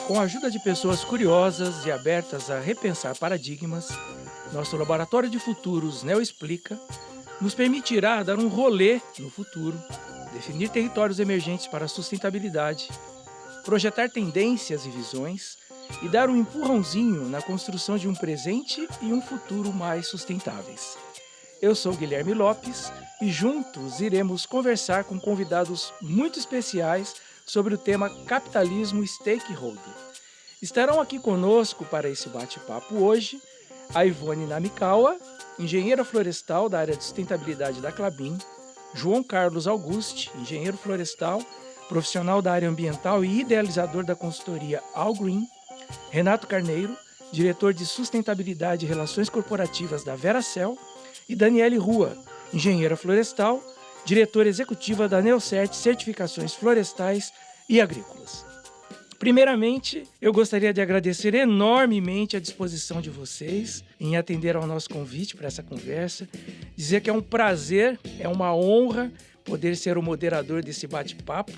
Com a ajuda de pessoas curiosas e abertas a repensar paradigmas, nosso Laboratório de Futuros NeoExplica nos permitirá dar um rolê no futuro, definir territórios emergentes para a sustentabilidade, projetar tendências e visões e dar um empurrãozinho na construção de um presente e um futuro mais sustentáveis. Eu sou Guilherme Lopes e juntos iremos conversar com convidados muito especiais sobre o tema capitalismo stakeholder. Estarão aqui conosco para esse bate-papo hoje a Ivone Namikawa, engenheira florestal da área de sustentabilidade da Klabin, João Carlos Augusti, engenheiro florestal, profissional da área ambiental e idealizador da consultoria All Green, Renato Carneiro, diretor de sustentabilidade e relações corporativas da Veracel, e Daniele Rua, engenheira florestal, diretora executiva da Neocert Certificações Florestais e Agrícolas. Primeiramente, eu gostaria de agradecer enormemente a disposição de vocês em atender ao nosso convite para essa conversa, dizer que é um prazer, é uma honra poder ser o moderador desse bate-papo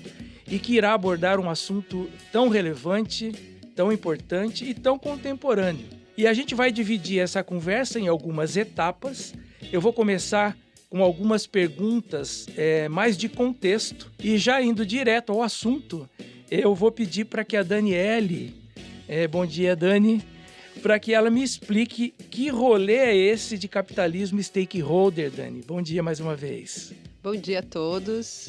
e que irá abordar um assunto tão relevante, tão importante e tão contemporâneo. E a gente vai dividir essa conversa em algumas etapas. Eu vou começar com algumas perguntas mais de contexto e já indo direto ao assunto, eu vou pedir para que a Daniele, bom dia Dani, para que ela me explique que rolê é esse de capitalismo stakeholder, Dani. Bom dia mais uma vez. Bom dia a todos.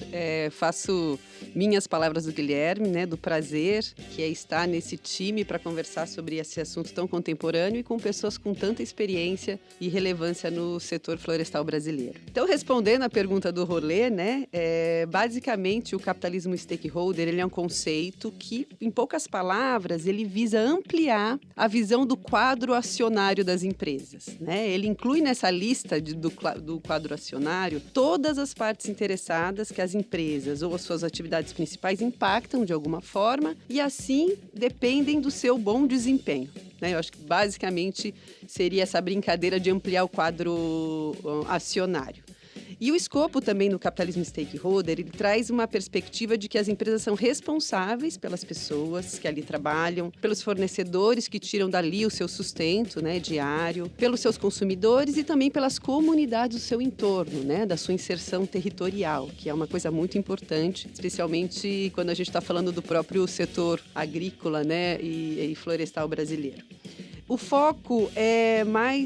Faço minhas palavras do Guilherme, né, do prazer que é estar nesse time para conversar sobre esse assunto tão contemporâneo e com pessoas com tanta experiência e relevância no setor florestal brasileiro. Então, respondendo à pergunta do rolê, né, basicamente o capitalismo stakeholder ele é um conceito que, em poucas palavras, ele visa ampliar a visão do quadro acionário das empresas, né? Ele inclui nessa lista do quadro acionário todas as partes interessadas que as empresas ou as suas atividades principais impactam de alguma forma e, assim, dependem do seu bom desempenho. Eu acho que, basicamente, seria essa brincadeira de ampliar o quadro acionário. E o escopo também no capitalismo stakeholder, ele traz uma perspectiva de que as empresas são responsáveis pelas pessoas que ali trabalham, pelos fornecedores que tiram dali o seu sustento, né, diário, pelos seus consumidores e também pelas comunidades do seu entorno, né, da sua inserção territorial, que é uma coisa muito importante, especialmente quando a gente está falando do próprio setor agrícola, né, e florestal brasileiro. O foco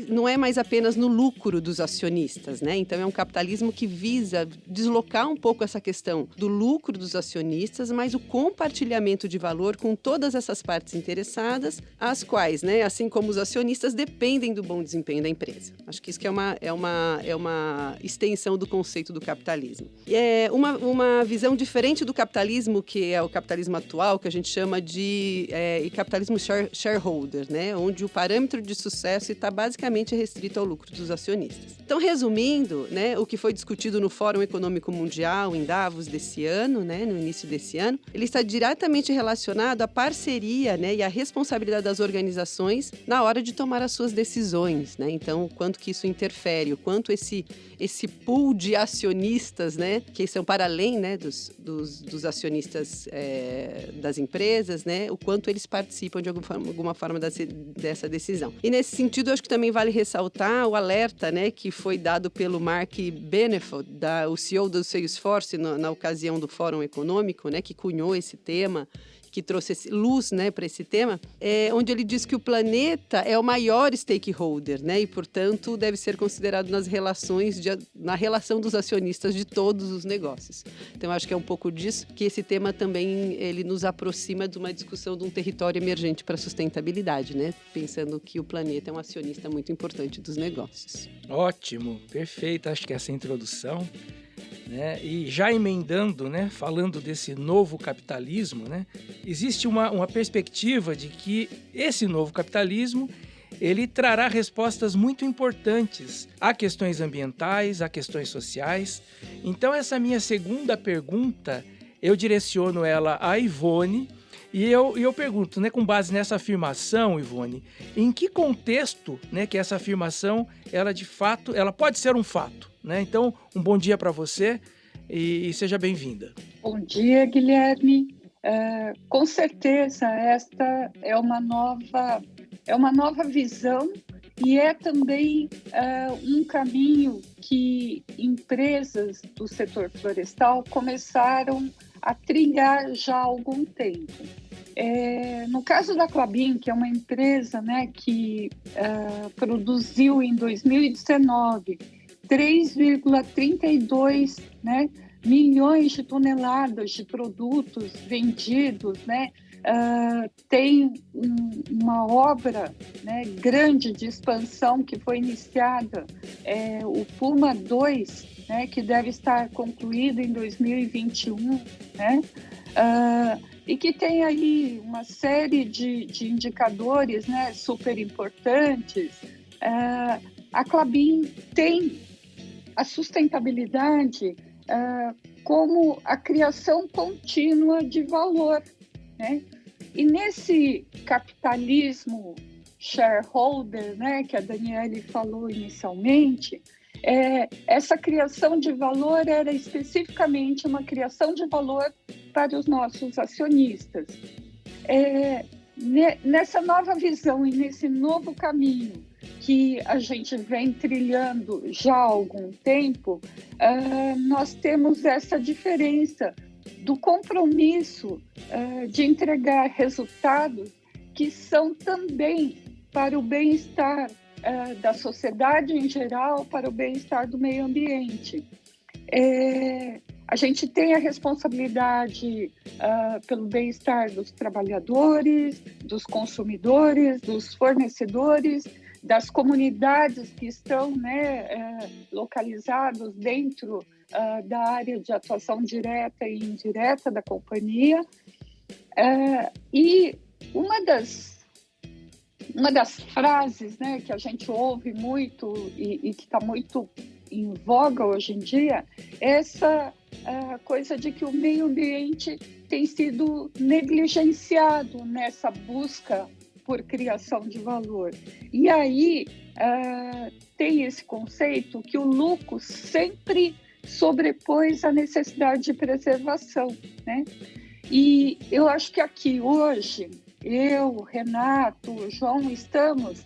não é mais apenas no lucro dos acionistas, né? Então, é um capitalismo que visa deslocar um pouco essa questão do lucro dos acionistas, mas o compartilhamento de valor com todas essas partes interessadas, as quais, né, assim como os acionistas, dependem do bom desempenho da empresa. Acho que isso que é uma extensão do conceito do capitalismo. É uma visão diferente do capitalismo, que é o capitalismo atual, que a gente chama de capitalismo shareholder, né? Onde o parâmetro de sucesso está basicamente restrito ao lucro dos acionistas. Então, resumindo, né, o que foi discutido no Fórum Econômico Mundial em Davos desse ano, né, no início desse ano, ele está diretamente relacionado à parceria, né, e à responsabilidade das organizações na hora de tomar as suas decisões, né? Então, o quanto que isso interfere, o quanto esse pool de acionistas, né, que são para além, né, dos acionistas das empresas, né, o quanto eles participam de alguma forma dessa decisão. E nesse sentido, eu acho que também vale ressaltar o alerta, né, que foi dado pelo Mark Benioff, o CEO do Salesforce, na ocasião do Fórum Econômico, né, que cunhou esse tema, que trouxe luz, né, para esse tema, onde ele diz que o planeta é o maior stakeholder, né, e, portanto, deve ser considerado na relação dos acionistas de todos os negócios. Então, acho que é um pouco disso que esse tema também ele nos aproxima de uma discussão de um território emergente para a sustentabilidade, né, pensando que o planeta é um acionista muito importante dos negócios. Ótimo, perfeito, acho que essa introdução, né? E já emendando, né, falando desse novo capitalismo, né, existe uma perspectiva de que esse novo capitalismo ele trará respostas muito importantes a questões ambientais, a questões sociais. Então, essa minha segunda pergunta, eu direciono ela à Ivone, e eu pergunto, né, com base nessa afirmação, Ivone, em que contexto, né, que essa afirmação, ela de fato, ela pode ser um fato, né? Então, um bom dia para você e seja bem-vinda. Bom dia, Guilherme. Com certeza, esta é uma nova visão e é também um caminho que empresas do setor florestal começaram a trilhar já há algum tempo. No caso da Klabin, que é uma empresa, né, que produziu em 2019 3,32, né, milhões de toneladas de produtos vendidos, né, tem uma obra, né, grande de expansão que foi iniciada, o Puma 2, né, que deve estar concluído em 2021, né, e que tem aí uma série de indicadores, né, super importantes. A Klabin tem a sustentabilidade como a criação contínua de valor, né? E nesse capitalismo shareholder, né, que a Daniele falou inicialmente, essa criação de valor era especificamente uma criação de valor para os nossos acionistas. Nessa nova visão e nesse novo caminho que a gente vem trilhando já há algum tempo, nós temos essa diferença do compromisso de entregar resultados que são também para o bem-estar da sociedade em geral, para o bem-estar do meio ambiente. A gente tem a responsabilidade pelo bem-estar dos trabalhadores, dos consumidores, dos fornecedores, das comunidades que estão, né, localizadas dentro da área de atuação direta e indireta da companhia. E uma das frases, né, que a gente ouve muito e que está muito em voga hoje em dia, é essa coisa de que o meio ambiente tem sido negligenciado nessa busca por criação de valor. E aí tem esse conceito que o lucro sempre sobrepôs a necessidade de preservação, né? E eu acho que aqui hoje, eu, Renato, João, estamos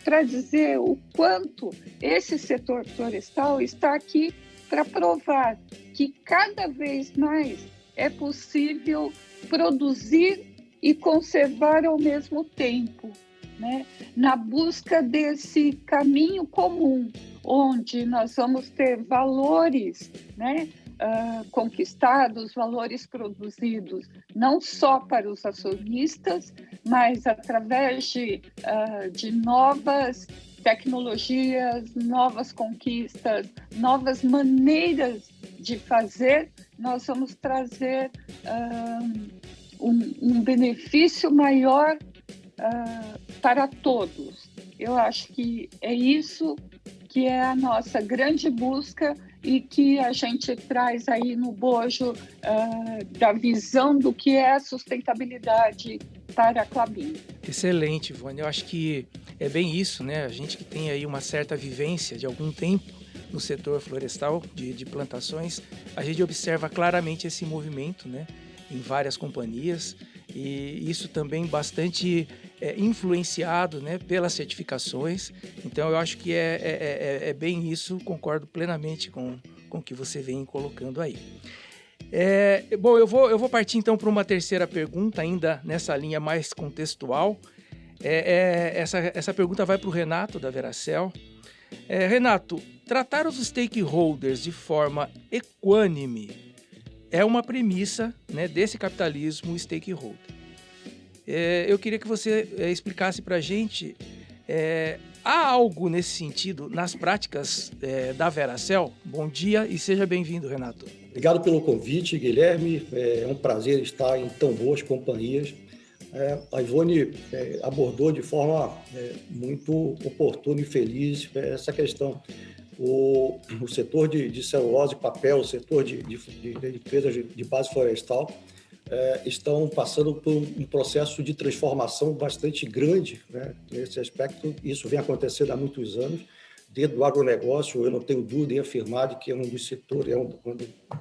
para dizer o quanto esse setor florestal está aqui para provar que cada vez mais é possível produzir e conservar ao mesmo tempo, né? Na busca desse caminho comum, onde nós vamos ter valores, né, conquistados, valores produzidos, não só para os acionistas, mas através de novas tecnologias, novas conquistas, novas maneiras de fazer, nós vamos trazer um benefício maior para todos. Eu acho que é isso que é a nossa grande busca e que a gente traz aí no bojo da visão do que é a sustentabilidade para a Klabin. Excelente, Ivone. Eu acho que é bem isso, né? A gente que tem aí uma certa vivência de algum tempo no setor florestal, de plantações, a gente observa claramente esse movimento, né, em várias companhias, e isso também bastante influenciado, né, pelas certificações. Então eu acho que é bem isso, concordo plenamente com o que você vem colocando aí. Bom, eu vou partir então para uma terceira pergunta, ainda nessa linha mais contextual. Essa pergunta vai para o Renato, da Veracel. Renato, tratar os stakeholders de forma equânime é uma premissa, né, desse capitalismo stakeholder. Eu queria que você explicasse para a gente, há algo nesse sentido nas práticas da Veracel? Bom dia e seja bem-vindo, Renato. Obrigado pelo convite, Guilherme. É um prazer estar em tão boas companhias. A Ivone abordou de forma muito oportuna e feliz essa questão. O setor de celulose e papel, o setor de empresas de base florestal, estão passando por um processo de transformação bastante grande, né, nesse aspecto. Isso vem acontecendo há muitos anos. Dentro do agronegócio, eu não tenho dúvida em afirmar de que é um dos setores, um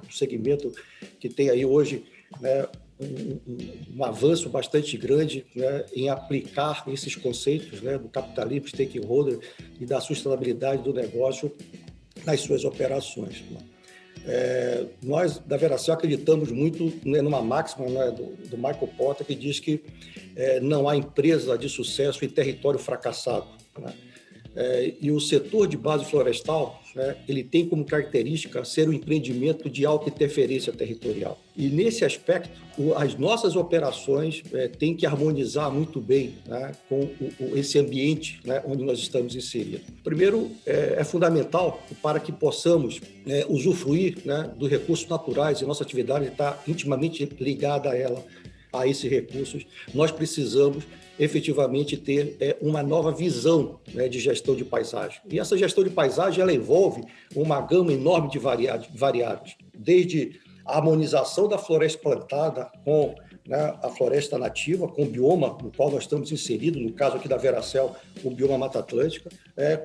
segmento que tem aí hoje, né, um avanço bastante grande, né, em aplicar esses conceitos, né, do capitalismo stakeholder e da sustentabilidade do negócio nas suas operações. Nós, da Veracel, acreditamos muito, né, numa máxima, né, do Michael Porter, que diz que não há empresa de sucesso em território fracassado, né? E o setor de base florestal, né, ele tem como característica ser um empreendimento de alta interferência territorial. E, nesse aspecto, as nossas operações têm que harmonizar muito bem, né, com esse ambiente, né, onde nós estamos inseridos. Primeiro, é fundamental para que possamos usufruir, né, dos recursos naturais, e nossa atividade está intimamente ligada a esses recursos. Nós precisamos efetivamente ter uma nova visão, né, de gestão de paisagem. E essa gestão de paisagem ela envolve uma gama enorme de variáveis, desde a harmonização da floresta plantada com, né, a floresta nativa, com o bioma no qual nós estamos inseridos, no caso aqui da Veracel, o bioma Mata Atlântica,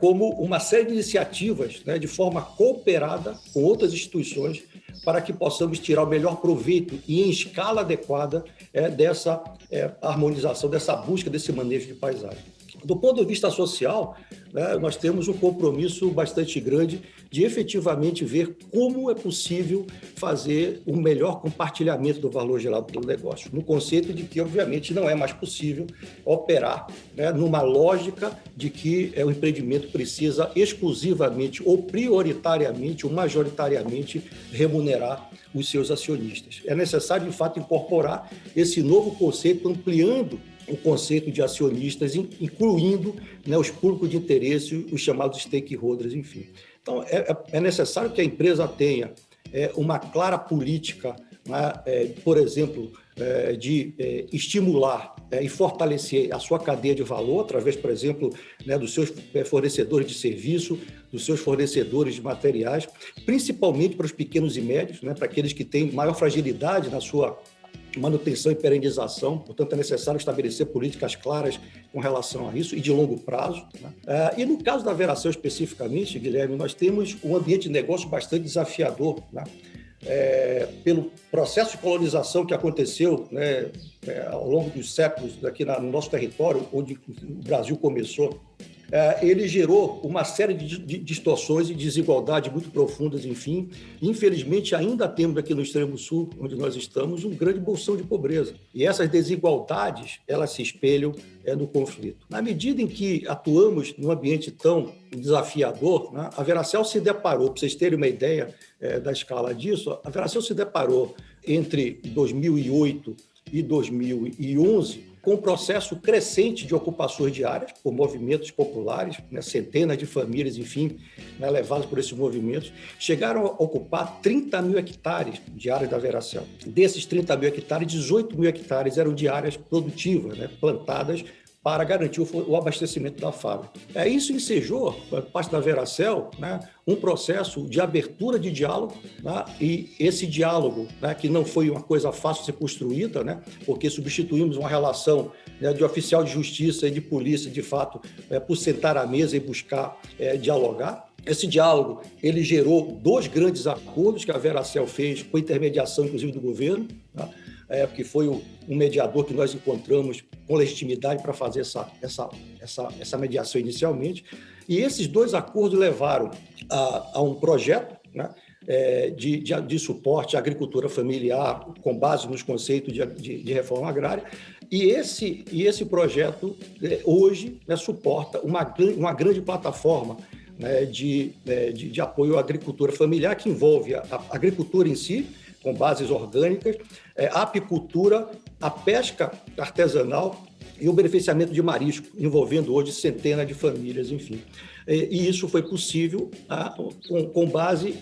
como uma série de iniciativas, né, de forma cooperada com outras instituições, para que possamos tirar o melhor proveito e em escala adequada dessa harmonização, dessa busca, desse manejo de paisagem. Do ponto de vista social, né, nós temos um compromisso bastante grande de efetivamente ver como é possível fazer um melhor compartilhamento do valor gerado pelo negócio, no conceito de que, obviamente, não é mais possível operar, né, numa lógica de que o empreendimento precisa exclusivamente ou prioritariamente ou majoritariamente remunerar os seus acionistas. É necessário, de fato, incorporar esse novo conceito, ampliando o conceito de acionistas, incluindo, né, os públicos de interesse, os chamados stakeholders, enfim. Então, é necessário que a empresa tenha uma clara política, né, por exemplo, de estimular e fortalecer a sua cadeia de valor, através, por exemplo, né, dos seus fornecedores de serviço, dos seus fornecedores de materiais, principalmente para os pequenos e médios, né, para aqueles que têm maior fragilidade na sua manutenção e perenização, portanto, é necessário estabelecer políticas claras com relação a isso e de longo prazo, né? E no caso da Veracel especificamente, Guilherme, nós temos um ambiente de negócio bastante desafiador, né? Pelo processo de colonização que aconteceu, né, ao longo dos séculos aqui no nosso território, onde o Brasil começou, ele gerou uma série de distorções e desigualdades muito profundas, enfim. Infelizmente, ainda temos aqui no extremo sul, onde nós estamos, um grande bolsão de pobreza. E essas desigualdades, elas se espelham no conflito. Na medida em que atuamos num ambiente tão desafiador, né, a Veracel se deparou, para vocês terem uma ideia da escala disso, a Veracel se deparou entre 2008 e 2011 com um processo crescente de ocupações de áreas por movimentos populares, né, centenas de famílias, enfim, né, levadas por esses movimentos, chegaram a ocupar 30 mil hectares de áreas da Veracel. Desses 30 mil hectares, 18 mil hectares eram de áreas produtivas, né, plantadas para garantir o abastecimento da fábrica. Isso ensejou, por parte da Veracel, né, um processo de abertura de diálogo, né, e esse diálogo, né, que não foi uma coisa fácil de ser construída, né, porque substituímos uma relação, né, de oficial de justiça e de polícia, de fato, por sentar à mesa e buscar dialogar. Esse diálogo, ele gerou 2 grandes acordos que a Veracel fez com intermediação, inclusive, do governo, né, que foi um mediador que nós encontramos com legitimidade para fazer essa mediação inicialmente. E esses 2 acordos levaram a um projeto, né, de suporte à agricultura familiar, com base nos conceitos de reforma agrária. E esse projeto, hoje, né, suporta uma grande plataforma, né, de apoio à agricultura familiar, que envolve a agricultura em si, com bases orgânicas, a apicultura, a pesca artesanal e o beneficiamento de marisco, envolvendo hoje centenas de famílias, enfim. E isso foi possível com base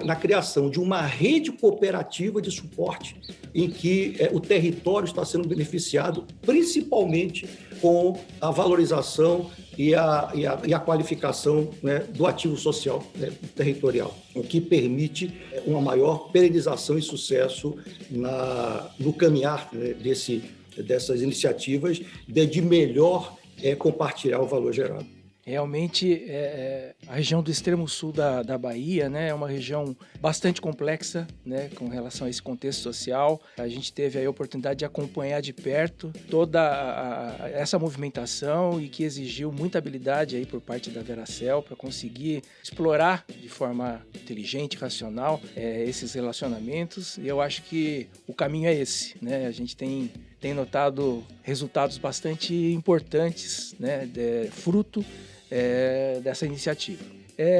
na criação de uma rede cooperativa de suporte, em que o território está sendo beneficiado, principalmente com a valorização e a qualificação, né, do ativo social, né, territorial, o que permite uma maior perenização e sucesso no caminhar, né, dessas iniciativas de melhor compartilhar o valor gerado. Realmente, a região do extremo sul da Bahia, né, é uma região bastante complexa, né, com relação a esse contexto social. A gente teve aí a oportunidade de acompanhar de perto toda essa movimentação e que exigiu muita habilidade aí por parte da Veracel para conseguir explorar de forma inteligente, racional, esses relacionamentos. E eu acho que o caminho é esse, né? A gente tem notado resultados bastante importantes, né, fruto dessa iniciativa.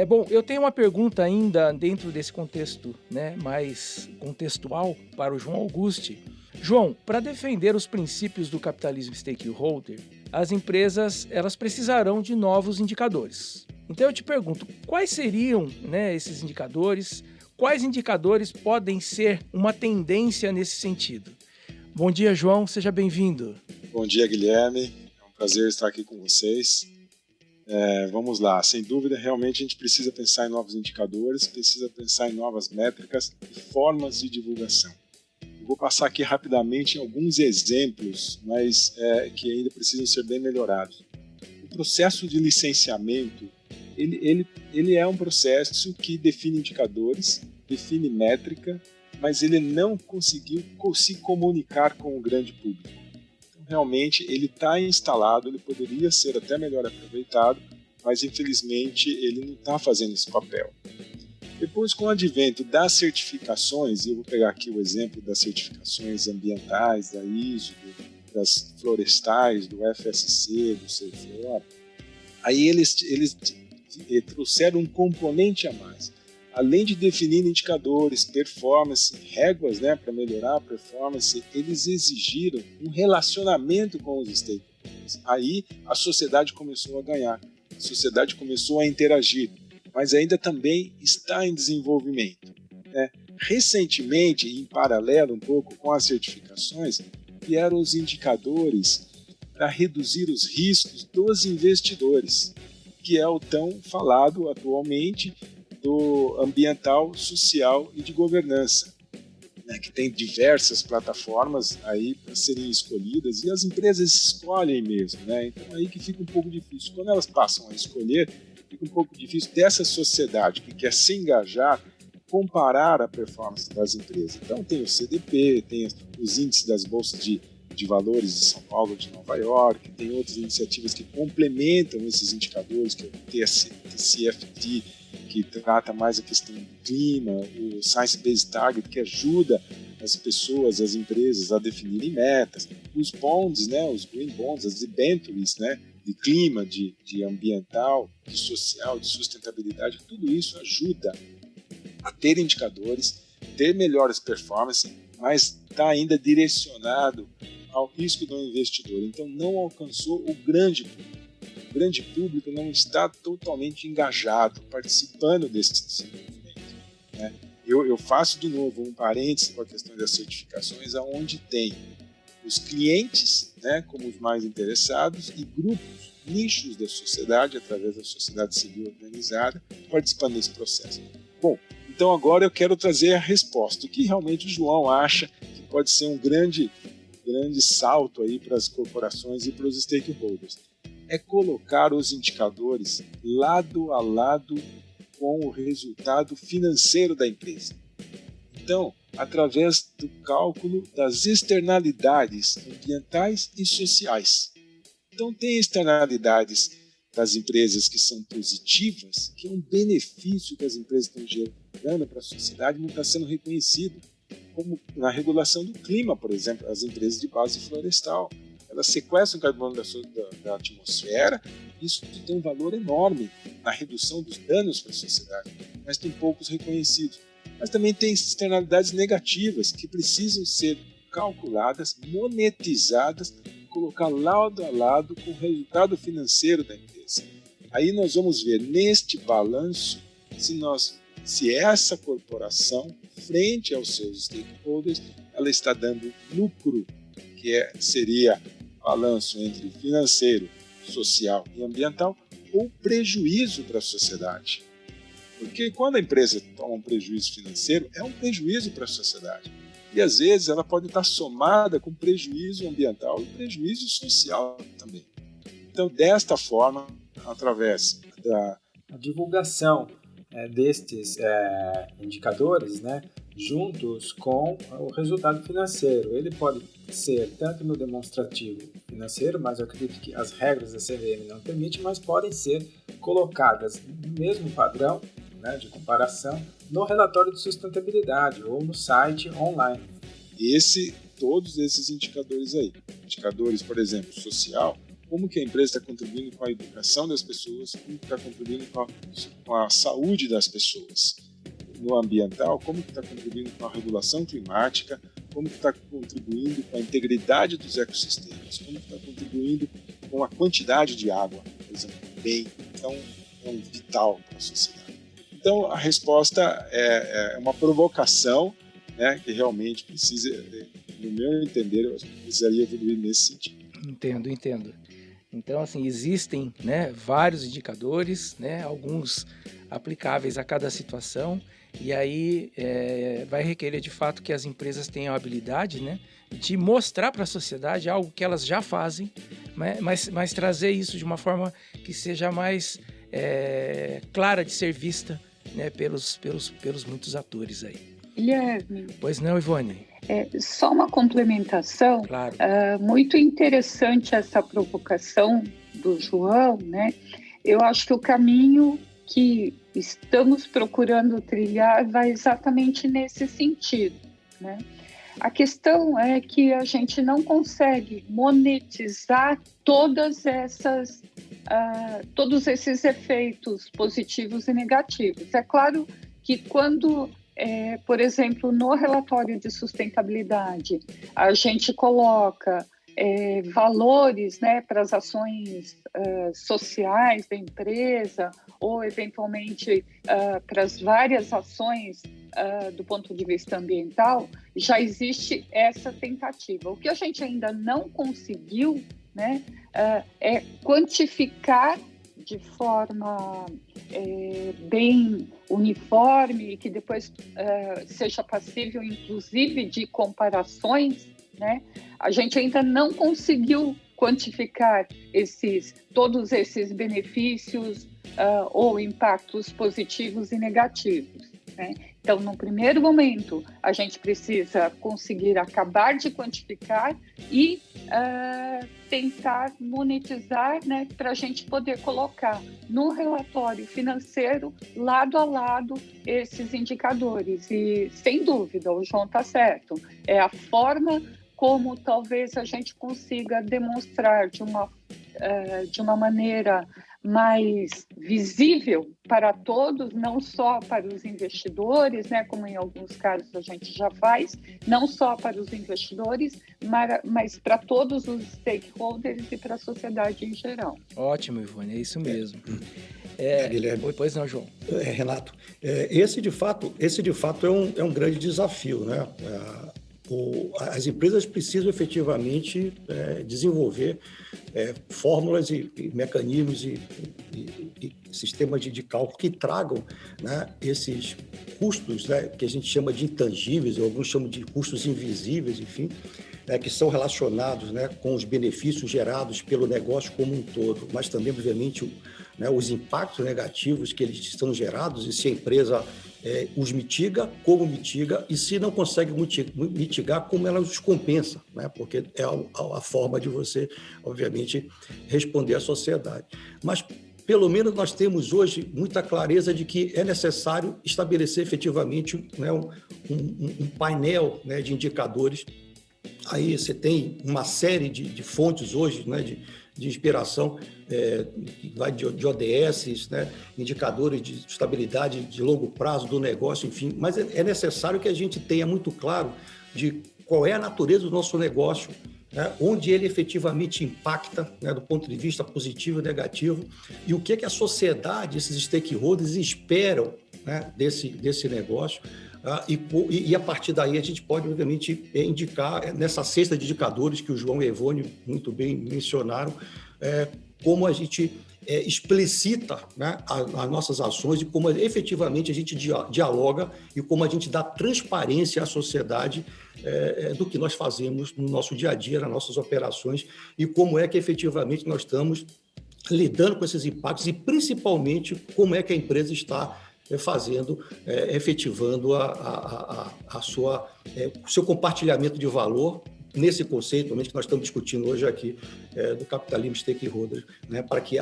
Bom, eu tenho uma pergunta ainda dentro desse contexto, né, mais contextual para o João Augusti. João, para defender os princípios do capitalismo stakeholder, as empresas elas precisarão de novos indicadores. Então eu te pergunto, quais seriam, né, esses indicadores? Quais indicadores podem ser uma tendência nesse sentido? Bom dia, João, seja bem-vindo. Bom dia, Guilherme. É um prazer estar aqui com vocês. Vamos lá, sem dúvida, realmente a gente precisa pensar em novos indicadores, precisa pensar em novas métricas e formas de divulgação. Eu vou passar aqui rapidamente alguns exemplos, mas que ainda precisam ser bem melhorados. O processo de licenciamento, ele é um processo que define indicadores, define métrica, mas ele não conseguiu se comunicar com o grande público. Realmente ele está instalado, ele poderia ser até melhor aproveitado, mas infelizmente ele não está fazendo esse papel. Depois, com o advento das certificações, e eu vou pegar aqui o exemplo das certificações ambientais, da ISO, das florestais, do FSC, do CFOR, aí eles trouxeram um componente a mais. Além de definir indicadores, performance, réguas, né, para melhorar a performance, eles exigiram um relacionamento com os stakeholders. Aí a sociedade começou a ganhar, a sociedade começou a interagir, mas ainda também está em desenvolvimento, né? Recentemente, em paralelo um pouco com as certificações, vieram os indicadores para reduzir os riscos dos investidores, que é o tão falado atualmente do ambiental, social e de governança, né, que tem diversas plataformas aí para serem escolhidas e as empresas escolhem mesmo, né? Então aí que fica um pouco difícil. Quando elas passam a escolher, fica um pouco difícil dessa sociedade que quer se engajar, comparar a performance das empresas. Então tem o CDP, tem os índices das bolsas de valores de São Paulo, de Nova York, tem outras iniciativas que complementam esses indicadores, que é o TCFD, que trata mais a questão do clima, o Science Based Target, que ajuda as pessoas, as empresas a definirem metas, os bonds, né, os green bonds, as debentures, né, de clima, de ambiental, de social, de sustentabilidade, tudo isso ajuda a ter indicadores, ter melhores performances, mas está ainda direcionado ao risco do investidor. Então não alcançou o grande público. O grande público não está totalmente engajado, participando desse desenvolvimento, né? Eu faço de novo um parênteses com a questão das certificações, onde tem os clientes, né, como os mais interessados, e grupos, nichos da sociedade, através da sociedade civil organizada, participando desse processo. Bom, então agora eu quero trazer a resposta. O que realmente o João acha que pode ser um grande salto aí para as corporações e para os stakeholders? É colocar os indicadores lado a lado com o resultado financeiro da empresa. Então, através do cálculo das externalidades ambientais e sociais. Então, tem externalidades das empresas que são positivas, que é um benefício que as empresas estão gerando para a sociedade, não está sendo reconhecido, como na regulação do clima, por exemplo, as empresas de base florestal. Elas sequestram carbono da atmosfera, isso tem um valor enorme na redução dos danos para a sociedade, mas tem poucos reconhecidos. Mas também tem externalidades negativas que precisam ser calculadas, monetizadas, colocar lado a lado com o resultado financeiro da empresa. Aí nós vamos ver neste balanço se essa corporação, frente aos seus stakeholders, ela está dando lucro, que seria balanço entre financeiro, social e ambiental, ou prejuízo para a sociedade. Porque quando a empresa toma um prejuízo financeiro, é um prejuízo para a sociedade. E às vezes ela pode estar somada com prejuízo ambiental e prejuízo social também. Então, desta forma, através da divulgação destes indicadores, né, juntos com o resultado financeiro. Ele pode ser tanto no demonstrativo financeiro, mas eu acredito que as regras da CVM não permitem, mas podem ser colocadas no mesmo padrão, né, de comparação no relatório de sustentabilidade ou no site online. Todos esses indicadores aí. Indicadores, por exemplo, social, como que a empresa está contribuindo com a educação das pessoas, como que está contribuindo com a saúde das pessoas. No ambiental, como que está contribuindo com a regulação climática, como que está contribuindo com a integridade dos ecossistemas, como que está contribuindo com a quantidade de água, por exemplo, bem tão vital para a sociedade. Então, a resposta é uma provocação, né, que realmente precisa, no meu entender, eu precisaria evoluir nesse sentido. Entendo. Então, assim, existem, né, vários indicadores, né, alguns aplicáveis a cada situação, e aí vai requerer de fato que as empresas tenham a habilidade, né, de mostrar para a sociedade algo que elas já fazem, mas trazer isso de uma forma que seja mais clara de ser vista, né, pelos muitos atores aí. Guilherme. Pois não, Ivone? Só uma complementação. Claro. Muito interessante essa provocação do João, né? Eu acho que o caminho que estamos procurando trilhar vai exatamente nesse sentido, né? A questão é que a gente não consegue monetizar todos esses efeitos positivos e negativos. É claro que quando por exemplo, no relatório de sustentabilidade, a gente coloca valores, né, para as ações sociais da empresa ou, eventualmente, para as várias ações do ponto de vista ambiental, já existe essa tentativa. O que a gente ainda não conseguiu, né, é quantificar de forma bem uniforme e que depois seja passível, inclusive, de comparações, né? A gente ainda não conseguiu quantificar todos esses benefícios ou impactos positivos e negativos, né? Então, no primeiro momento, a gente precisa conseguir acabar de quantificar e tentar monetizar, né, para a gente poder colocar no relatório financeiro, lado a lado, esses indicadores. E, sem dúvida, o João está certo, é a forma como talvez a gente consiga demonstrar de uma maneira mais visível para todos, não só para os investidores, né, como em alguns casos a gente já faz, não só para os investidores, mas para todos os stakeholders e para a sociedade em geral. Ótimo, Ivone, é isso mesmo. Guilherme. Pois não, João. Renato, esse de fato é um grande desafio, né? As empresas precisam efetivamente desenvolver fórmulas e mecanismos e sistemas de cálculo que tragam, né, esses custos, né, que a gente chama de intangíveis, ou alguns chamam de custos invisíveis, enfim, que são relacionados, né, com os benefícios gerados pelo negócio como um todo, mas também, obviamente, né, os impactos negativos que eles estão gerados e se a empresa os mitiga, como mitiga, e se não consegue mitigar, como ela os compensa, né? Porque é a forma de você, obviamente, responder à sociedade. Mas, pelo menos, nós temos hoje muita clareza de que é necessário estabelecer efetivamente, né, um painel, né, de indicadores. Aí você tem uma série de fontes hoje, né, de inspiração, que vai de ODS, né, indicadores de estabilidade de longo prazo do negócio, enfim. Mas é necessário que a gente tenha muito claro de qual é a natureza do nosso negócio, né, onde ele efetivamente impacta, né, do ponto de vista positivo e negativo, e o que a sociedade, esses stakeholders, esperam, né, desse negócio. E a partir daí a gente pode, obviamente, indicar nessa cesta de indicadores que o João e a Ivone muito bem mencionaram, como a gente explicita, né, as nossas ações e como efetivamente a gente dialoga e como a gente dá transparência à sociedade do que nós fazemos no nosso dia a dia, nas nossas operações, e como é que efetivamente nós estamos lidando com esses impactos e, principalmente, como é que a empresa está fazendo, efetivando o seu compartilhamento de valor nesse conceito que nós estamos discutindo hoje aqui, do capitalismo stakeholder, né, para que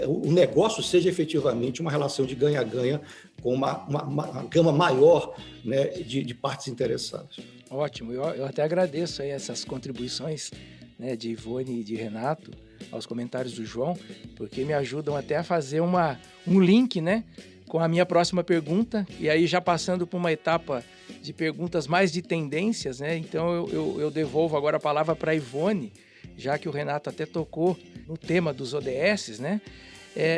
o negócio seja efetivamente uma relação de ganha-ganha com uma gama maior, né, de partes interessadas. Ótimo, eu até agradeço aí essas contribuições, né, de Ivone e de Renato aos comentários do João, porque me ajudam até a fazer um link, né, com a minha próxima pergunta, e aí já passando por uma etapa de perguntas mais de tendências, né? Então eu devolvo agora a palavra para a Ivone, já que o Renato até tocou no tema dos ODS, né?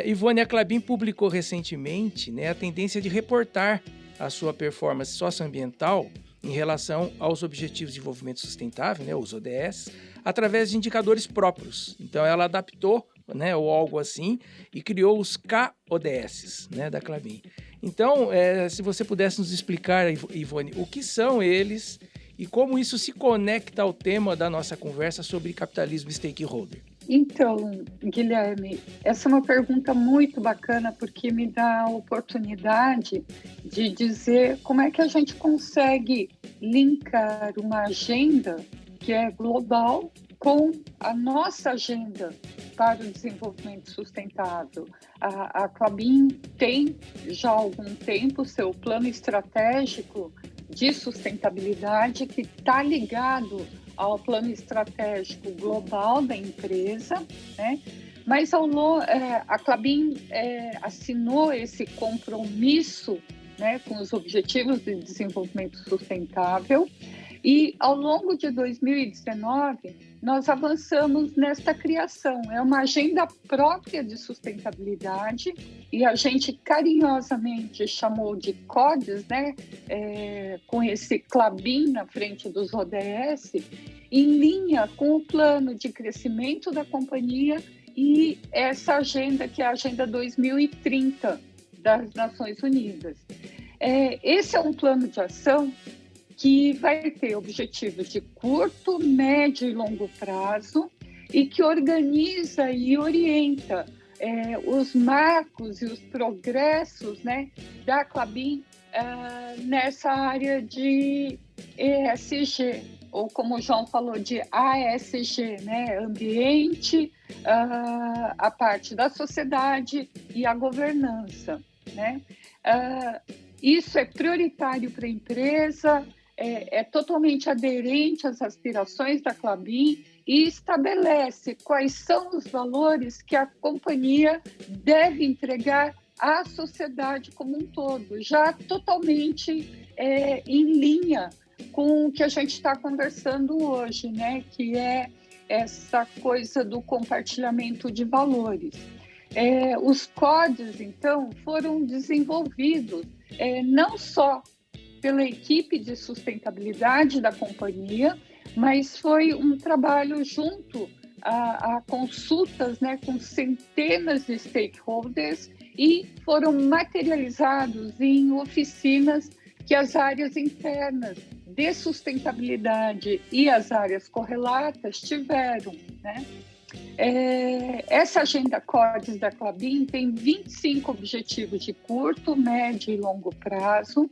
Ivone, a Klabin publicou recentemente, né, a tendência de reportar a sua performance socioambiental em relação aos Objetivos de Desenvolvimento Sustentável, né, os ODS, através de indicadores próprios. Então ela adaptou, né, ou algo assim, e criou os KODS, né, da Klabin. Então, se você pudesse nos explicar, Ivone, o que são eles e como isso se conecta ao tema da nossa conversa sobre capitalismo stakeholder. Então, Guilherme, essa é uma pergunta muito bacana porque me dá a oportunidade de dizer como é que a gente consegue linkar uma agenda que é global com a nossa agenda para o desenvolvimento sustentável. A Klabin tem já há algum tempo seu plano estratégico de sustentabilidade que está ligado ao plano estratégico global da empresa, né? Mas a Klabin assinou esse compromisso, né, com os Objetivos de Desenvolvimento Sustentável e, ao longo de 2019, nós avançamos nesta criação. É uma agenda própria de sustentabilidade e a gente carinhosamente chamou de CODES, né? Com esse Klabin na frente dos ODS, em linha com o plano de crescimento da companhia e essa agenda que é a Agenda 2030 das Nações Unidas. Esse é um plano de ação que vai ter objetivos de curto, médio e longo prazo e que organiza e orienta os marcos e os progressos, né, da Klabin nessa área de ESG, ou como o João falou, de ASG, né, ambiente, a parte da sociedade e a governança, né? Isso é prioritário para a empresa, é totalmente aderente às aspirações da Klabin e estabelece quais são os valores que a companhia deve entregar à sociedade como um todo, já totalmente em linha com o que a gente está conversando hoje, né? Que é essa coisa do compartilhamento de valores. Os códigos, então, foram desenvolvidos não só pela equipe de sustentabilidade da companhia, mas foi um trabalho junto a consultas, né, com centenas de stakeholders e foram materializados em oficinas que as áreas internas de sustentabilidade e as áreas correlatas tiveram, né? Essa agenda CODES da Klabin tem 25 objetivos de curto, médio e longo prazo,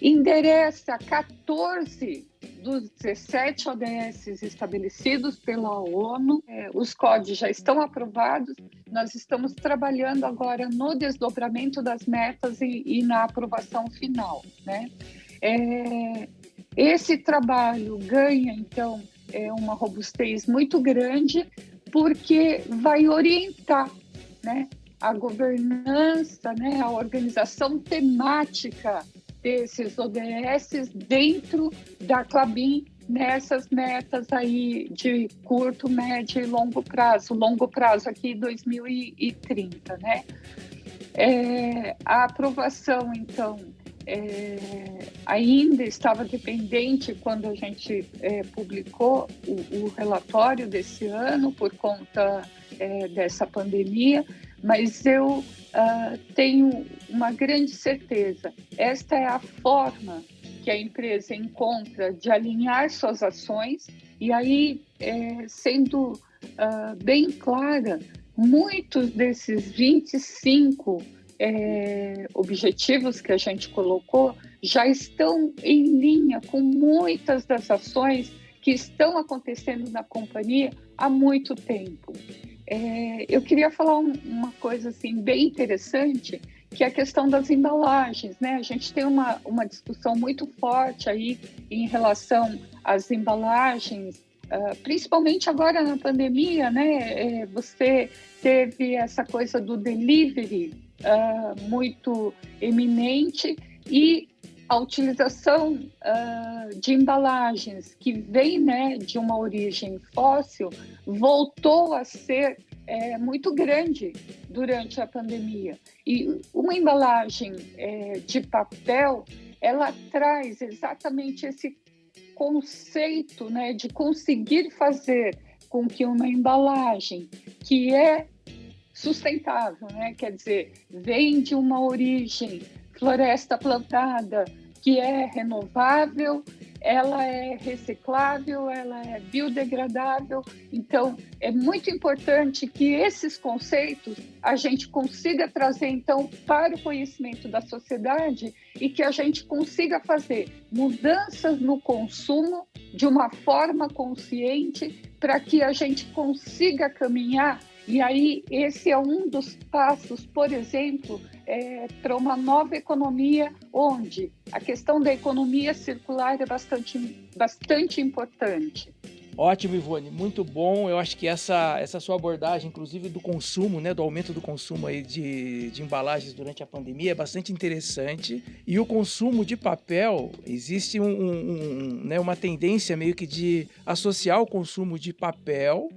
endereça 14 dos 17 ODS estabelecidos pela ONU. Os CODES já estão aprovados, nós estamos trabalhando agora no desdobramento das metas e na aprovação final, né? Esse trabalho ganha, então, uma robustez muito grande, porque vai orientar, né, a governança, né, a organização temática desses ODS dentro da Klabin nessas metas aí de curto, médio e longo prazo aqui 2030, né? A aprovação, então, ainda estava dependente quando a gente publicou o relatório desse ano por conta dessa pandemia, mas eu tenho uma grande certeza. Esta é a forma que a empresa encontra de alinhar suas ações e aí, sendo bem clara, muitos desses 25 objetivos que a gente colocou já estão em linha com muitas das ações que estão acontecendo na companhia há muito tempo. Eu queria falar uma coisa assim, bem interessante, que é a questão das embalagens, né? A gente tem uma discussão muito forte aí em relação às embalagens, principalmente agora na pandemia, né? Você teve essa coisa do delivery muito eminente e a utilização de embalagens que vem, né, de uma origem fóssil voltou a ser muito grande durante a pandemia. E uma embalagem de papel, ela traz exatamente esse conceito, né, de conseguir fazer com que uma embalagem que é sustentável, né, quer dizer, vem de uma origem floresta plantada, que é renovável, ela é reciclável, ela é biodegradável. Então, é muito importante que esses conceitos a gente consiga trazer, então, para o conhecimento da sociedade e que a gente consiga fazer mudanças no consumo de uma forma consciente para que a gente consiga caminhar. E aí, esse é um dos passos, por exemplo, para uma nova economia, onde a questão da economia circular é bastante importante. Ótimo, Ivone, muito bom. Eu acho que essa sua abordagem, inclusive do consumo, né, do aumento do consumo aí de embalagens durante a pandemia, é bastante interessante. E o consumo de papel, existe né, uma tendência meio que de associar o consumo de papel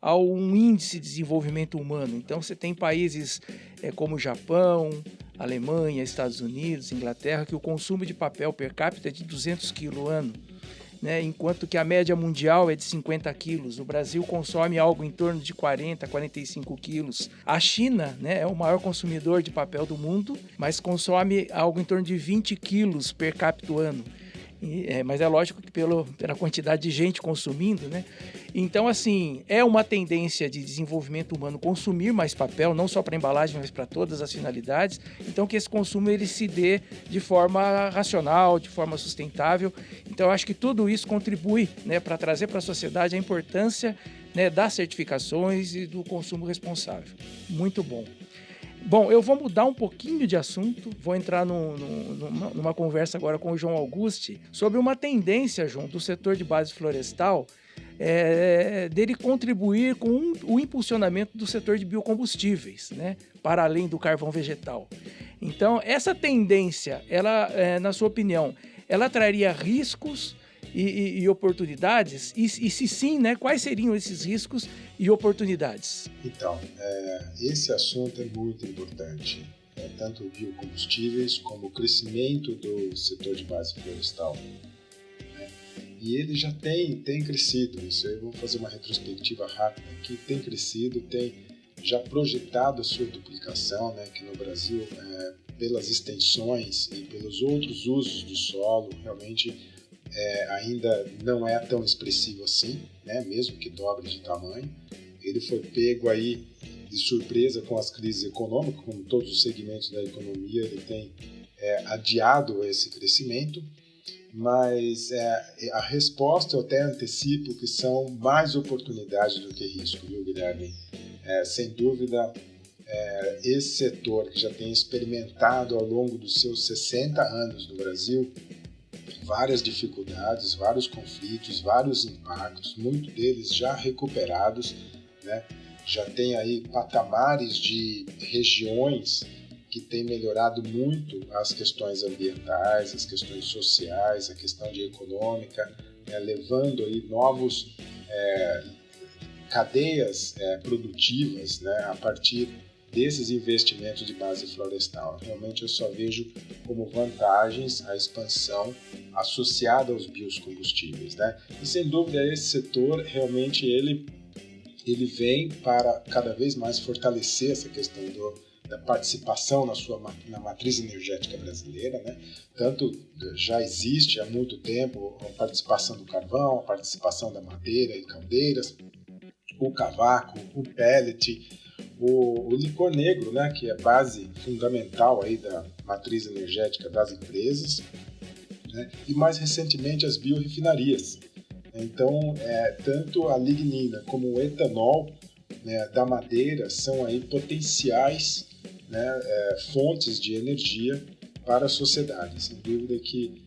a um índice de desenvolvimento humano. Então, você tem países como o Japão, Alemanha, Estados Unidos, Inglaterra, que o consumo de papel per capita é de 200 quilos ano, né? Enquanto que a média mundial é de 50 quilos. O Brasil consome algo em torno de 40, 45 quilos. A China, né, é o maior consumidor de papel do mundo, mas consome algo em torno de 20 quilos per capita ano. Mas é lógico que pela quantidade de gente consumindo, né? Então, assim, é uma tendência de desenvolvimento humano consumir mais papel, não só para embalagem, mas para todas as finalidades. Então, que esse consumo ele se dê de forma racional, de forma sustentável. Então, eu acho que tudo isso contribui, né, para trazer para a sociedade a importância, né, das certificações e do consumo responsável. Muito bom. Bom, eu vou mudar um pouquinho de assunto, vou entrar numa conversa agora com o João Augusti sobre uma tendência, João, do setor de base florestal, dele contribuir com o impulsionamento do setor de biocombustíveis, né, para além do carvão vegetal. Então, essa tendência, ela, na sua opinião, ela traria riscos e oportunidades? E se sim, né, quais seriam esses riscos e oportunidades? Então, esse assunto é muito importante, tanto biocombustíveis como o crescimento do setor de base florestal. Né? E ele já tem crescido, isso aí eu vou fazer uma retrospectiva rápida aqui, tem crescido, tem já projetado a sua duplicação, né, que no Brasil, pelas extensões e pelos outros usos do solo, realmente ainda não é tão expressivo assim, né? Mesmo que dobre de tamanho. Ele foi pego aí de surpresa com as crises econômicas, como todos os segmentos da economia, ele tem adiado esse crescimento, mas a resposta eu até antecipo que são mais oportunidades do que risco, viu, Guilherme? Sem dúvida, esse setor que já tem experimentado ao longo dos seus 60 anos no Brasil várias dificuldades, vários conflitos, vários impactos, muitos deles já recuperados, né? Já tem aí patamares de regiões que têm melhorado muito as questões ambientais, as questões sociais, a questão de econômica, levando aí novos cadeias produtivas, né, a partir desses investimentos de base florestal. Realmente eu só vejo como vantagens a expansão associada aos biocombustíveis, né? E sem dúvida esse setor realmente ele vem para cada vez mais fortalecer essa questão da participação na matriz energética brasileira, né? Tanto já existe há muito tempo a participação do carvão, a participação da madeira e caldeiras, o cavaco, o pellet, o licor negro, né, que é base fundamental aí da matriz energética das empresas, né, e mais recentemente as biorrefinarias. Então, tanto a lignina como o etanol, né, da madeira são aí potenciais, né, fontes de energia para a sociedade. Sem dúvida que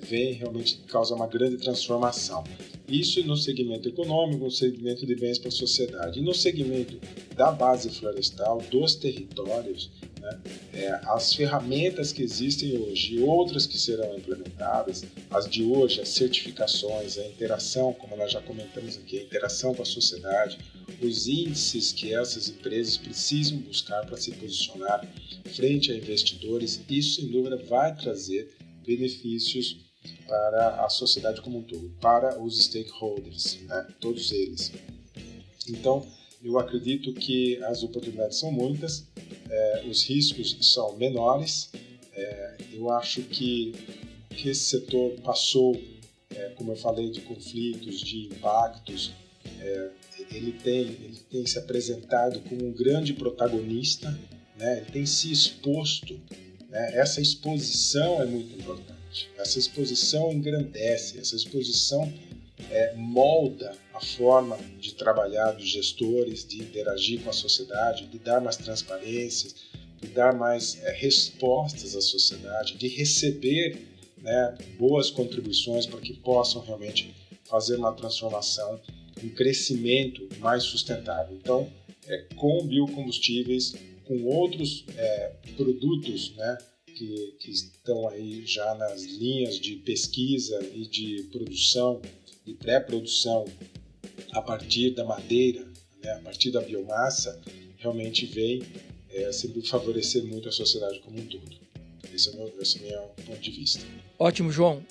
vem realmente causar uma grande transformação. Isso no segmento econômico, no segmento de bens para a sociedade. E no segmento da base florestal, dos territórios, né, as ferramentas que existem hoje e outras que serão implementadas, as de hoje, as certificações, a interação, como nós já comentamos aqui, a interação com a sociedade, os índices que essas empresas precisam buscar para se posicionar frente a investidores, isso sem dúvida vai trazer benefícios para a sociedade como um todo, para os stakeholders, né? Todos eles. Então, eu acredito que as oportunidades são muitas, os riscos são menores. Eu acho que esse setor passou, como eu falei, de conflitos, de impactos. Ele tem se apresentado como um grande protagonista, né? Ele tem se exposto, né? Essa exposição é muito importante. Essa exposição engrandece, essa exposição molda a forma de trabalhar dos gestores, de interagir com a sociedade, de dar mais transparência, de dar mais respostas à sociedade, de receber, né, boas contribuições para que possam realmente fazer uma transformação, um crescimento mais sustentável. Então, com biocombustíveis, com outros produtos, né, que estão aí já nas linhas de pesquisa e de produção, de pré-produção a partir da madeira, né, a partir da biomassa, realmente vem sempre favorecer muito a sociedade como um todo. Esse é o meu ponto de vista. Ótimo, João.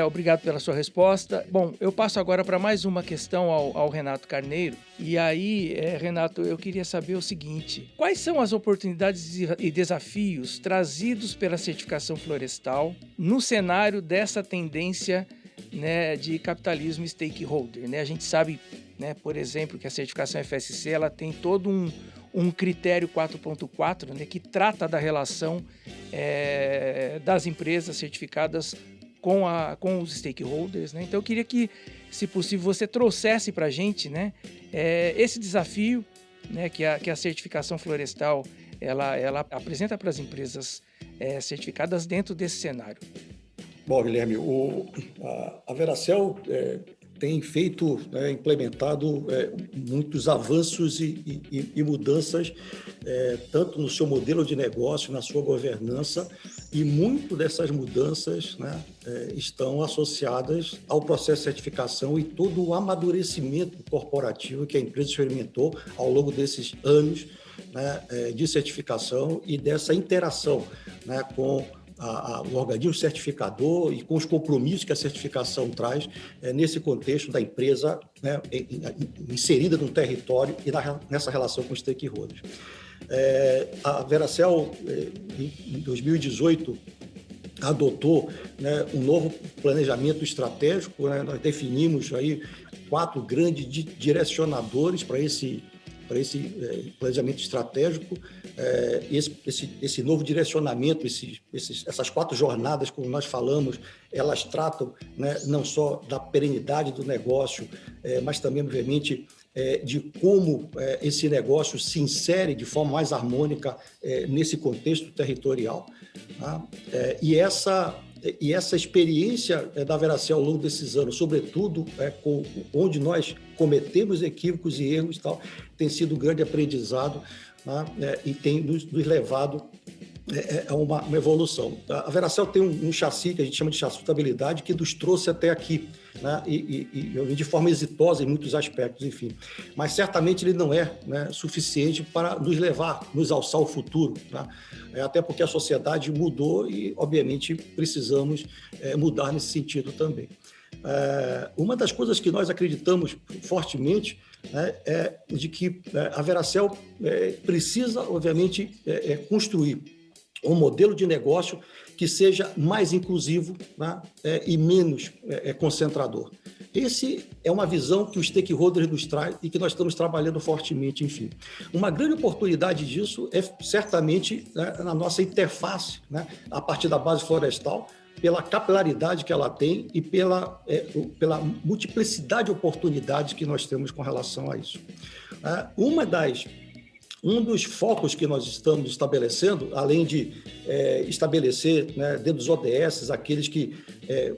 Obrigado pela sua resposta. Bom, eu passo agora para mais uma questão ao Renato Carneiro. E aí, Renato, eu queria saber o seguinte: quais são as oportunidades e desafios trazidos pela certificação florestal no cenário dessa tendência, né, de capitalismo stakeholder? Né? A gente sabe, né, por exemplo, que a certificação FSC ela tem todo um critério 4.4, né, que trata da relação das empresas certificadas com os stakeholders. Né? Então, eu queria que, se possível, você trouxesse para a gente, né, esse desafio, né, que a certificação florestal ela apresenta para as empresas certificadas dentro desse cenário. Bom, Guilherme, a Veracel tem feito, implementado muitos avanços e mudanças, tanto no seu modelo de negócio, na sua governança, e muito dessas mudanças, né, estão associadas ao processo de certificação e todo o amadurecimento corporativo que a empresa experimentou ao longo desses anos, né, de certificação e dessa interação, né, com o organismo certificador e com os compromissos que a certificação traz nesse contexto da empresa, né, inserida no território e nessa relação com os stakeholders. A Veracel, em 2018, adotou, né, um novo planejamento estratégico, né? Nós definimos aí 4 grandes direcionadores para esse planejamento estratégico. Esse novo direcionamento, essas 4 jornadas, como nós falamos, elas tratam, né, não só da perenidade do negócio, mas também, obviamente, de como esse negócio se insere de forma mais harmônica nesse contexto territorial. Tá? E essa experiência da Veracel ao longo desses anos, sobretudo onde nós cometemos equívocos e erros e tal, tem sido um grande aprendizado, tá? E tem nos levado a uma evolução. A Veracel tem um chassi que a gente chama de chassi de estabilidade que nos trouxe até aqui, né? E de forma exitosa em muitos aspectos, enfim. Mas certamente ele não é, né, suficiente para nos alçar ao futuro, tá? Até porque a sociedade mudou e, obviamente, precisamos mudar nesse sentido também. Uma das coisas que nós acreditamos fortemente, né, é de que a Veracel precisa, obviamente, construir um modelo de negócio que seja mais inclusivo, né, e menos concentrador. Esse é uma visão que os stakeholders nos traz e que nós estamos trabalhando fortemente, enfim. Uma grande oportunidade disso é certamente, né, na nossa interface, né, a partir da base florestal, pela capilaridade que ela tem e pela multiplicidade de oportunidades que nós temos com relação a isso. Um dos focos que nós estamos estabelecendo, além de estabelecer, né, dentro dos ODS, aqueles que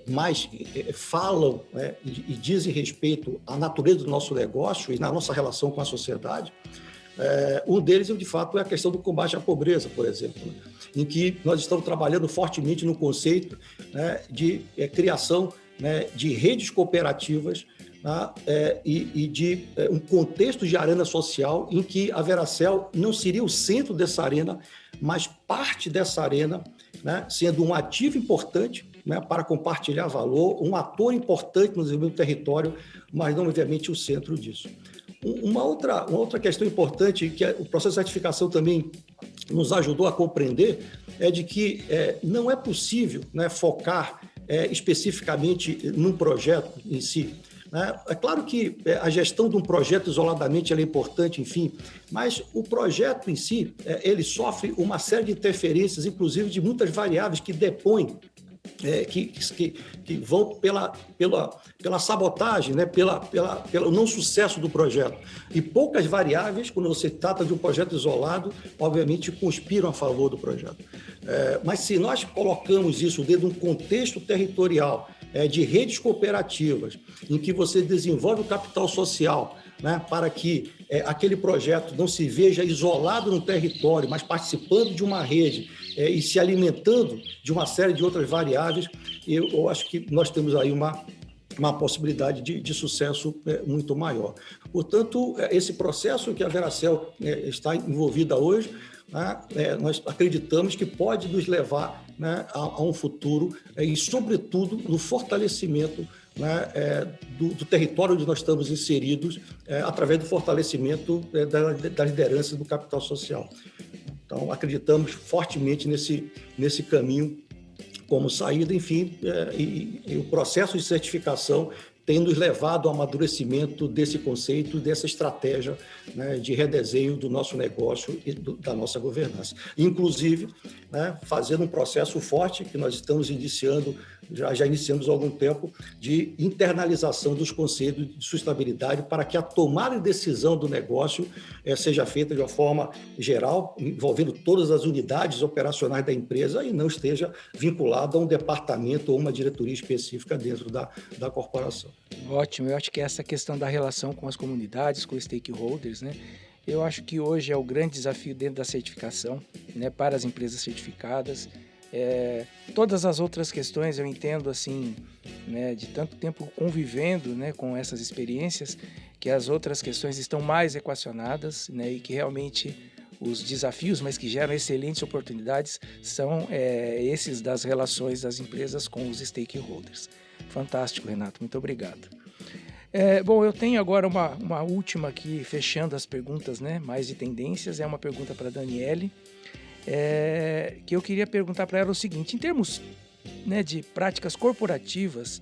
mais falam, né, e dizem respeito à natureza do nosso negócio e na nossa relação com a sociedade, um deles, de fato, é a questão do combate à pobreza, por exemplo, né, em que nós estamos trabalhando fortemente no conceito, né, de criação, né, de redes cooperativas, e de um contexto de arena social em que a Veracel não seria o centro dessa arena, mas parte dessa arena, né, sendo um ativo importante, né, para compartilhar valor, um ator importante no desenvolvimento do território, mas não, obviamente, o centro disso. Uma outra questão importante que o processo de certificação também nos ajudou a compreender é de que não é possível, né, focar especificamente num projeto em si. É claro que a gestão de um projeto isoladamente ela é importante, enfim, mas o projeto em si, ele sofre uma série de interferências, inclusive de muitas variáveis que depõem, que vão pela sabotagem, né, pelo não sucesso do projeto. E poucas variáveis, quando você trata de um projeto isolado, obviamente conspiram a favor do projeto. Mas se nós colocamos isso dentro de um contexto territorial, de redes cooperativas, em que você desenvolve o capital social, né, para que aquele projeto não se veja isolado no território, mas participando de uma rede e se alimentando de uma série de outras variáveis, eu acho que nós temos aí uma possibilidade de sucesso muito maior. Portanto, esse processo que a Veracel está envolvida hoje, nós acreditamos que pode nos levar, né, a um futuro e, sobretudo, no fortalecimento, né, do território onde nós estamos inseridos, através do fortalecimento da liderança do capital social. Então, acreditamos fortemente nesse caminho como saída, enfim, e o processo de certificação tem nos levado ao amadurecimento desse conceito, dessa estratégia, né, de redesenho do nosso negócio e da nossa governança. Inclusive, né, fazendo um processo forte que nós estamos iniciando, já iniciamos há algum tempo, de internalização dos conceitos de sustentabilidade para que a tomada de decisão do negócio seja feita de uma forma geral, envolvendo todas as unidades operacionais da empresa e não esteja vinculado a um departamento ou uma diretoria específica dentro da corporação. Ótimo, eu acho que essa questão da relação com as comunidades, com os stakeholders, né? Eu acho que hoje é o grande desafio dentro da certificação, né, para as empresas certificadas. Todas as outras questões eu entendo assim, né, de tanto tempo convivendo, né, com essas experiências, que as outras questões estão mais equacionadas, né, e que realmente os desafios, mas que geram excelentes oportunidades, são esses das relações das empresas com os stakeholders. Fantástico, Renato, muito obrigado. Bom, eu tenho agora uma última aqui, fechando as perguntas, né, mais de tendências, é uma pergunta para a Daniele, que eu queria perguntar para ela o seguinte: em termos, né, de práticas corporativas,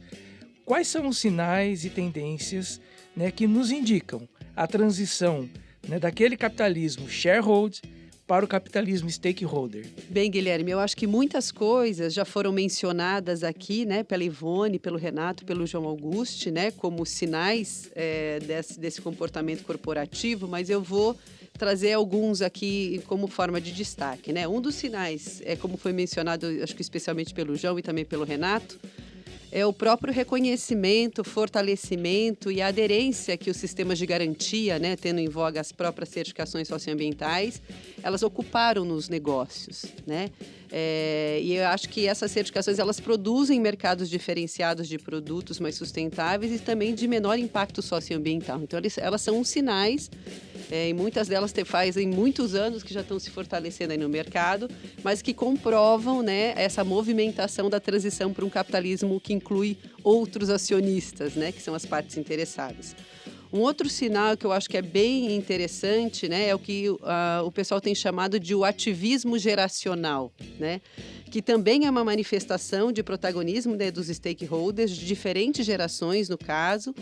quais são os sinais e tendências, né, que nos indicam a transição, né, daquele capitalismo shareholder para o capitalismo stakeholder? Bem, Guilherme, eu acho que muitas coisas já foram mencionadas aqui, né, pela Ivone, pelo Renato, pelo João Auguste, né, como sinais desse comportamento corporativo, mas eu vou trazer alguns aqui como forma de destaque, né? Um dos sinais, como foi mencionado, acho que especialmente pelo João e também pelo Renato, é o próprio reconhecimento, fortalecimento e aderência que os sistemas de garantia, né, tendo em voga as próprias certificações socioambientais, elas ocuparam nos negócios, né? E eu acho que essas certificações elas produzem mercados diferenciados de produtos mais sustentáveis e também de menor impacto socioambiental. Então, elas são uns sinais. E muitas delas fazem muitos anos que já estão se fortalecendo aí no mercado, mas que comprovam, né, essa movimentação da transição para um capitalismo que inclui outros acionistas, né, que são as partes interessadas. Um outro sinal que eu acho que é bem interessante, né, é o que o pessoal tem chamado de o ativismo geracional, né, que também é uma manifestação de protagonismo, né, dos stakeholders de diferentes gerações, no caso,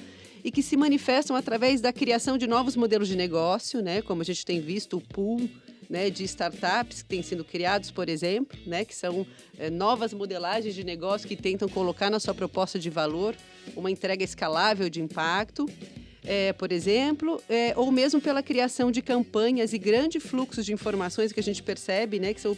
e que se manifestam através da criação de novos modelos de negócio, né, como a gente tem visto o pool, né, de startups que têm sido criados, por exemplo, né, que são novas modelagens de negócio que tentam colocar na sua proposta de valor uma entrega escalável de impacto, por exemplo, ou mesmo pela criação de campanhas e grande fluxo de informações que a gente percebe, né, que são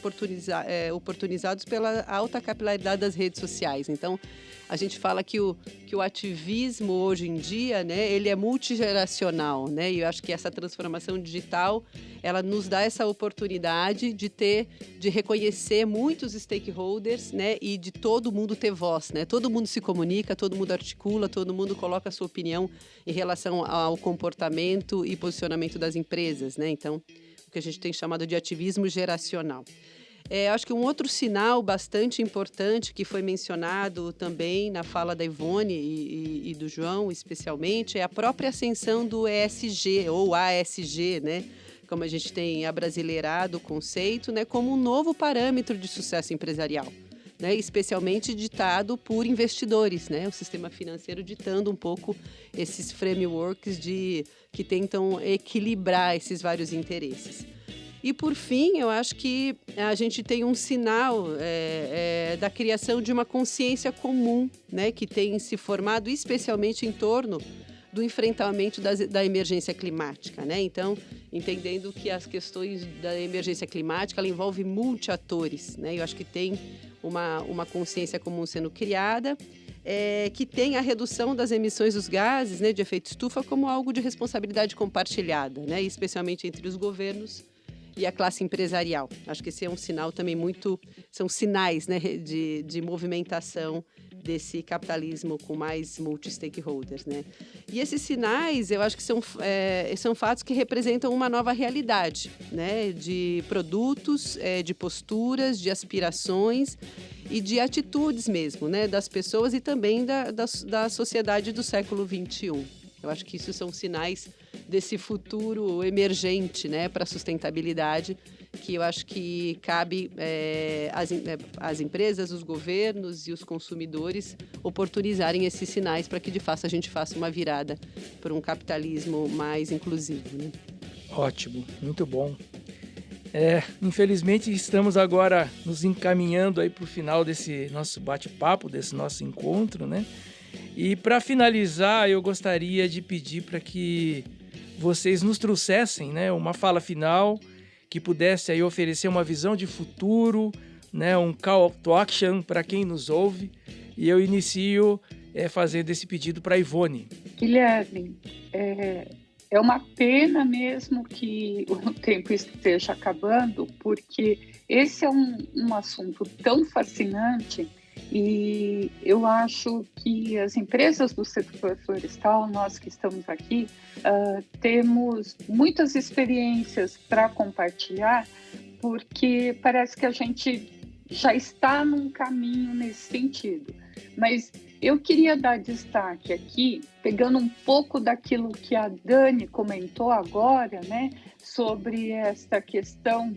oportunizados pela alta capilaridade das redes sociais. Então, a gente fala que o ativismo hoje em dia, né, ele é multigeracional, né, e eu acho que essa transformação digital, ela nos dá essa oportunidade de reconhecer muitos stakeholders, né, e de todo mundo ter voz, né, todo mundo se comunica, todo mundo articula, todo mundo coloca a sua opinião em relação ao comportamento e posicionamento das empresas, né, então, o que a gente tem chamado de ativismo geracional. Acho que um outro sinal bastante importante que foi mencionado também na fala da Ivone e do João, especialmente, é a própria ascensão do ESG ou ASG, né? Como a gente tem abrasileirado o conceito, né? Como um novo parâmetro de sucesso empresarial, né? Especialmente ditado por investidores, né? O sistema financeiro ditando um pouco esses frameworks que tentam equilibrar esses vários interesses. E, por fim, eu acho que a gente tem um sinal da criação de uma consciência comum, né, que tem se formado especialmente em torno do enfrentamento da emergência climática, né? Então, entendendo que as questões da emergência climática ela envolve multi-atores, né? Eu acho que tem uma consciência comum sendo criada, que tem a redução das emissões dos gases, né, de efeito estufa como algo de responsabilidade compartilhada, né, especialmente entre os governos e a classe empresarial. Acho que esse é um sinal também são sinais, né, de movimentação desse capitalismo com mais multi-stakeholders, né? E esses sinais, eu acho que são fatos que representam uma nova realidade, né, de produtos, de posturas, de aspirações e de atitudes mesmo, né, das pessoas e também da sociedade do século XXI. Eu acho que isso são sinais desse futuro emergente, né, para a sustentabilidade, que eu acho que cabe às empresas, os governos e os consumidores oportunizarem esses sinais para que, de fato, a gente faça uma virada para um capitalismo mais inclusivo, né? Ótimo, muito bom. Infelizmente, estamos agora nos encaminhando aí para o final desse nosso bate-papo, desse nosso encontro, né? E para finalizar, eu gostaria de pedir para que vocês nos trouxessem, né, uma fala final que pudesse aí oferecer uma visão de futuro, né, um call to action para quem nos ouve. E eu inicio fazendo esse pedido para a Ivone. Guilherme, é uma pena mesmo que o tempo esteja acabando, porque esse é um assunto tão fascinante. E eu acho que as empresas do setor florestal, nós que estamos aqui, temos muitas experiências para compartilhar, porque parece que a gente já está num caminho nesse sentido. Mas eu queria dar destaque aqui, pegando um pouco daquilo que a Dani comentou agora, né, sobre essa questão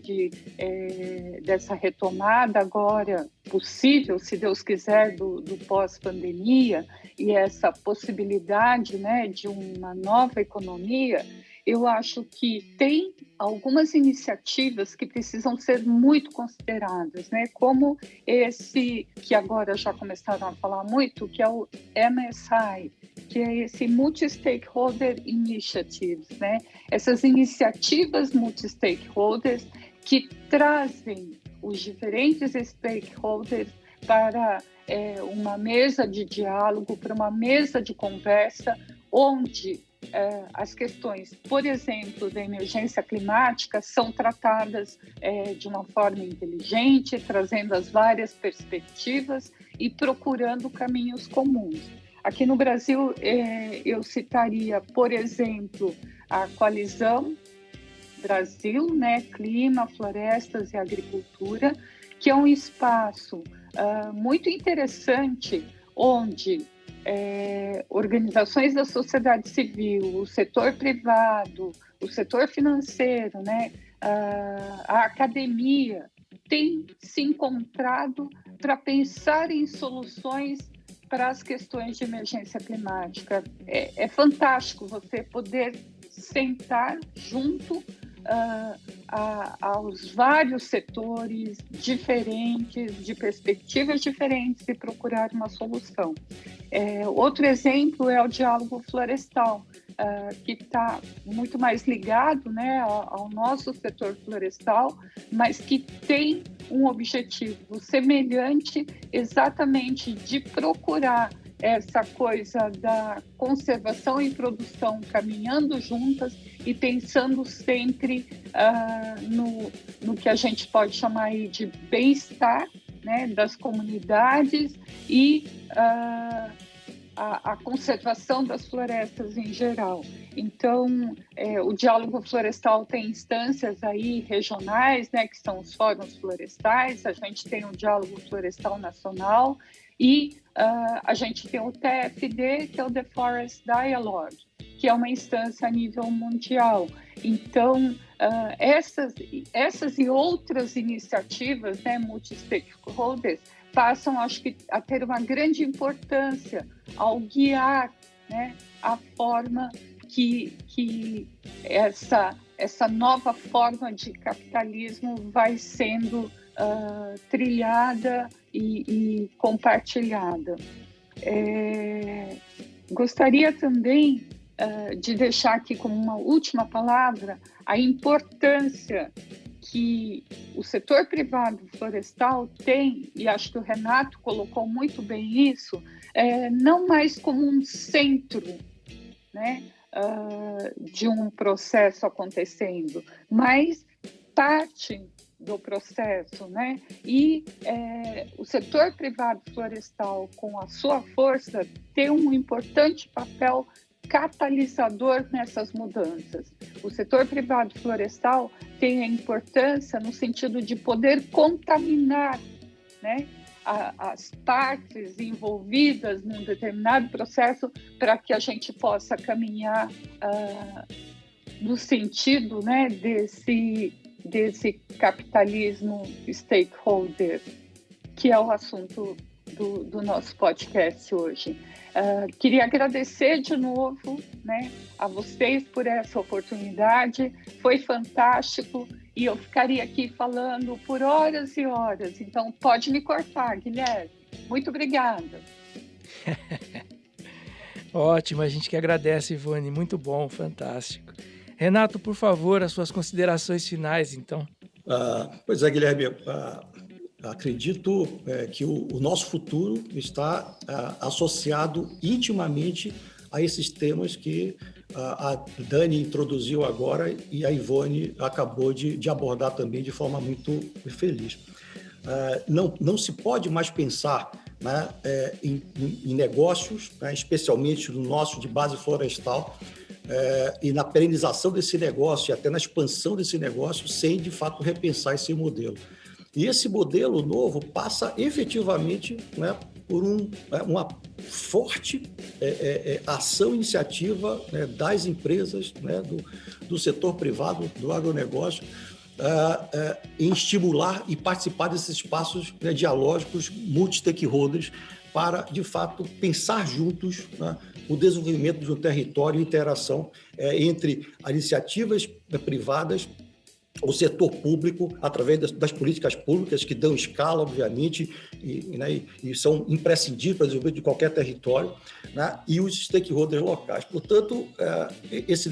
dessa retomada agora possível, se Deus quiser, do pós-pandemia e essa possibilidade, né, de uma nova economia. Eu acho que tem algumas iniciativas que precisam ser muito consideradas, né? Como esse que agora já começaram a falar muito, que é o MSI, que é esse Multi-Stakeholder Initiatives, né? Essas iniciativas multi-stakeholders que trazem os diferentes stakeholders para uma mesa de diálogo, para uma mesa de conversa, onde as questões, por exemplo, da emergência climática são tratadas de uma forma inteligente, trazendo as várias perspectivas e procurando caminhos comuns. Aqui no Brasil, eu citaria, por exemplo, a Coalizão Brasil, né, Clima, Florestas e Agricultura, que é um espaço muito interessante, onde organizações da sociedade civil, o setor privado, o setor financeiro, né, a academia, tem se encontrado para pensar em soluções para as questões de emergência climática. É fantástico você poder sentar junto aos vários setores diferentes, de perspectivas diferentes e procurar uma solução. Outro exemplo é o diálogo florestal, que está muito mais ligado, né, ao nosso setor florestal, mas que tem um objetivo semelhante, exatamente de procurar essa coisa da conservação e produção caminhando juntas e pensando sempre no que a gente pode chamar aí de bem-estar, né, das comunidades e a conservação das florestas em geral. Então, o diálogo florestal tem instâncias aí regionais, né, que são os fóruns florestais, a gente tem o diálogo florestal nacional e a gente tem o TFD, que é o The Forest Dialogue, que é uma instância a nível mundial. Então, essas e outras iniciativas, né, multi-stakeholders, passam, acho que, a ter uma grande importância ao guiar, né, a forma que essa nova forma de capitalismo vai sendo trilhada e compartilhada. Gostaria também de deixar aqui como uma última palavra a importância que o setor privado florestal tem, e acho que o Renato colocou muito bem isso, não mais como um centro, né, de um processo acontecendo, mas parte do processo, né? E o setor privado florestal, com a sua força, tem um importante papel catalisador nessas mudanças. O setor privado florestal tem a importância no sentido de poder contaminar, né, as partes envolvidas num determinado processo para que a gente possa caminhar no sentido, né, desse capitalismo stakeholder, que é o assunto do nosso podcast hoje. Queria agradecer de novo, né, a vocês por essa oportunidade, foi fantástico e eu ficaria aqui falando por horas e horas, então pode me cortar, Guilherme. Muito obrigada. Ótimo, a gente que agradece, Ivone, muito bom, fantástico. Renato, por favor, as suas considerações finais, então. Pois é, Guilherme, acredito que o nosso futuro está associado intimamente a esses temas que a Dani introduziu agora e a Ivone acabou de abordar também de forma muito feliz. Não se pode mais pensar, né, em negócios, né, especialmente no nosso de base florestal, e na perenização desse negócio e até na expansão desse negócio, sem, de fato, repensar esse modelo. E esse modelo novo passa efetivamente, né, por uma forte ação e iniciativa, né, das empresas, né, do setor privado, do agronegócio, em estimular e participar desses espaços, né, dialógicos, multi-stakeholders, para, de fato, pensar juntos, né, o desenvolvimento de um território e interação entre as iniciativas privadas, o setor público, através das políticas públicas que dão escala, obviamente, e são imprescindíveis para o desenvolvimento de qualquer território, né, e os stakeholders locais. Portanto, esse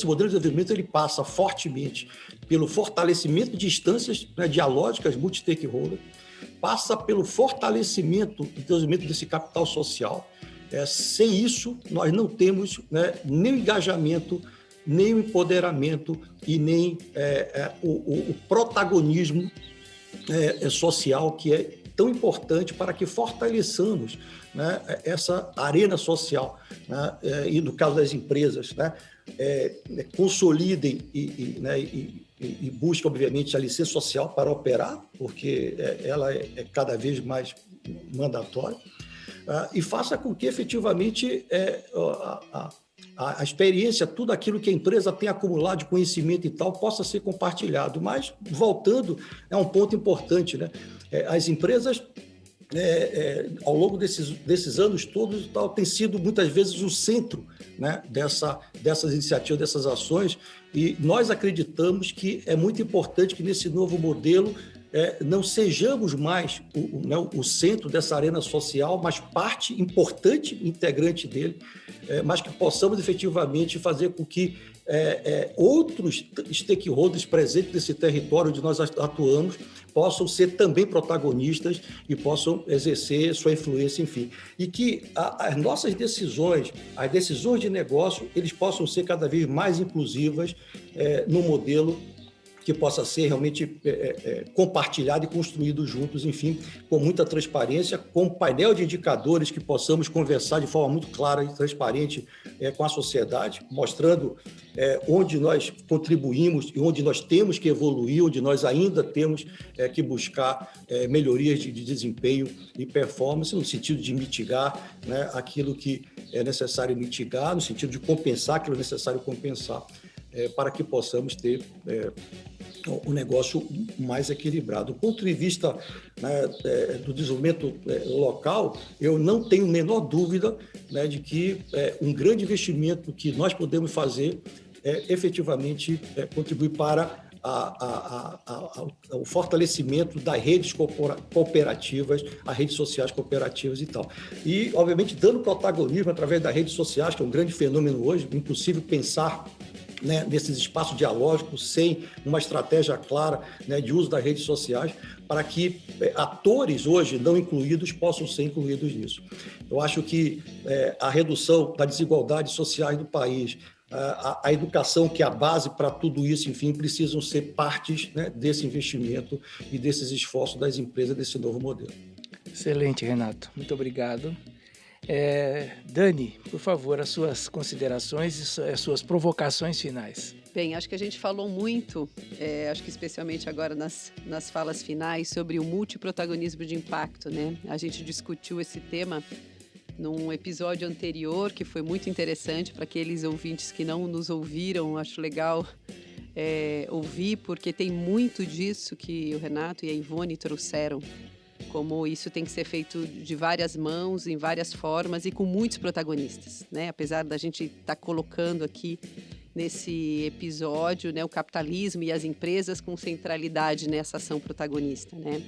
modelo de desenvolvimento, ele passa fortemente pelo fortalecimento de instâncias, né, dialógicas, multi-stakeholder, passa pelo fortalecimento e desenvolvimento desse capital social. Sem isso, nós não temos, né, nem o engajamento, nem o empoderamento e nem o protagonismo social que é tão importante para que fortaleçamos, né, essa arena social, né, e no caso das empresas, né, consolidem e busquem, obviamente, a licença social para operar, porque ela é cada vez mais mandatória, e faça com que efetivamente a experiência, tudo aquilo que a empresa tem acumulado de conhecimento e tal, possa ser compartilhado. Mas, voltando, é um ponto importante, né? As empresas, ao longo desses anos todos, tal, tem sido muitas vezes o centro, né, dessas iniciativas, dessas ações, e nós acreditamos que é muito importante que nesse novo modelo não sejamos mais o centro dessa arena social, mas parte importante, integrante dele, mas que possamos efetivamente fazer com que outros stakeholders presentes nesse território onde nós atuamos possam ser também protagonistas e possam exercer sua influência, enfim. E que as nossas decisões, as decisões de negócio, eles possam ser cada vez mais inclusivas no modelo que possa ser realmente compartilhado e construído juntos, enfim, com muita transparência, com um painel de indicadores que possamos conversar de forma muito clara e transparente com a sociedade, mostrando onde nós contribuímos e onde nós temos que evoluir, onde nós ainda temos que buscar melhorias de desempenho e performance, no sentido de mitigar, né, aquilo que é necessário mitigar, no sentido de compensar aquilo que é necessário compensar, para que possamos ter um negócio mais equilibrado. Do ponto de vista, né, do desenvolvimento local, eu não tenho a menor dúvida, né, de que um grande investimento que nós podemos fazer efetivamente contribuir para o fortalecimento das redes cooperativas, as redes sociais cooperativas e tal. E, obviamente, dando protagonismo através das redes sociais, que é um grande fenômeno hoje, impossível pensar, né, nesses espaços dialógicos, sem uma estratégia clara, né, de uso das redes sociais, para que atores hoje não incluídos possam ser incluídos nisso. Eu acho que a redução das desigualdades sociais do país, a educação, que é a base para tudo isso, enfim, precisam ser partes, né, desse investimento e desses esforços das empresas desse novo modelo. Excelente, Renato. Muito obrigado. Dani, por favor, as suas considerações e as suas provocações finais. Bem, acho que a gente falou muito, acho que especialmente agora nas falas finais, sobre o multiprotagonismo de impacto, né? A gente discutiu esse tema num episódio anterior, que foi muito interessante para aqueles ouvintes que não nos ouviram. Acho legal ouvir, porque tem muito disso que o Renato e a Ivone trouxeram, como isso tem que ser feito de várias mãos, em várias formas e com muitos protagonistas, né? Apesar da gente estar colocando aqui nesse episódio, né, o capitalismo e as empresas com centralidade nessa ação protagonista, né?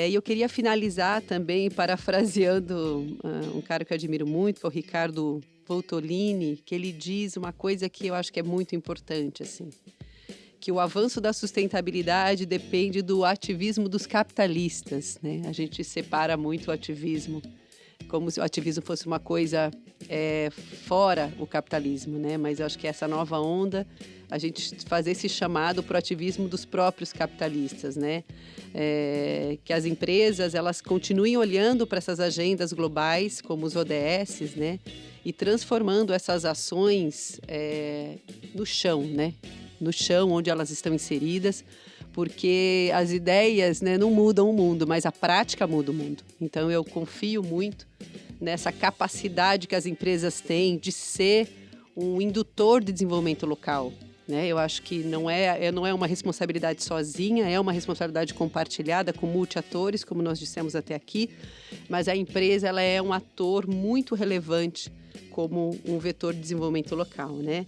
E eu queria finalizar também parafraseando um cara que eu admiro muito, que é o Ricardo Voltolini, que ele diz uma coisa que eu acho que é muito importante, assim, que o avanço da sustentabilidade depende do ativismo dos capitalistas, né? A gente separa muito o ativismo, como se o ativismo fosse uma coisa fora o capitalismo, né? Mas eu acho que essa nova onda, a gente fazer esse chamado para o ativismo dos próprios capitalistas, né? Que as empresas, elas continuem olhando para essas agendas globais, como os ODS, né? E transformando essas ações no chão, né? No chão onde elas estão inseridas, porque as ideias, né, não mudam o mundo, mas a prática muda o mundo. Então, eu confio muito nessa capacidade que as empresas têm de ser um indutor de desenvolvimento local, né? Eu acho que não é uma responsabilidade sozinha, é uma responsabilidade compartilhada com multi-atores, como nós dissemos até aqui, mas a empresa, ela é um ator muito relevante como um vetor de desenvolvimento local, né?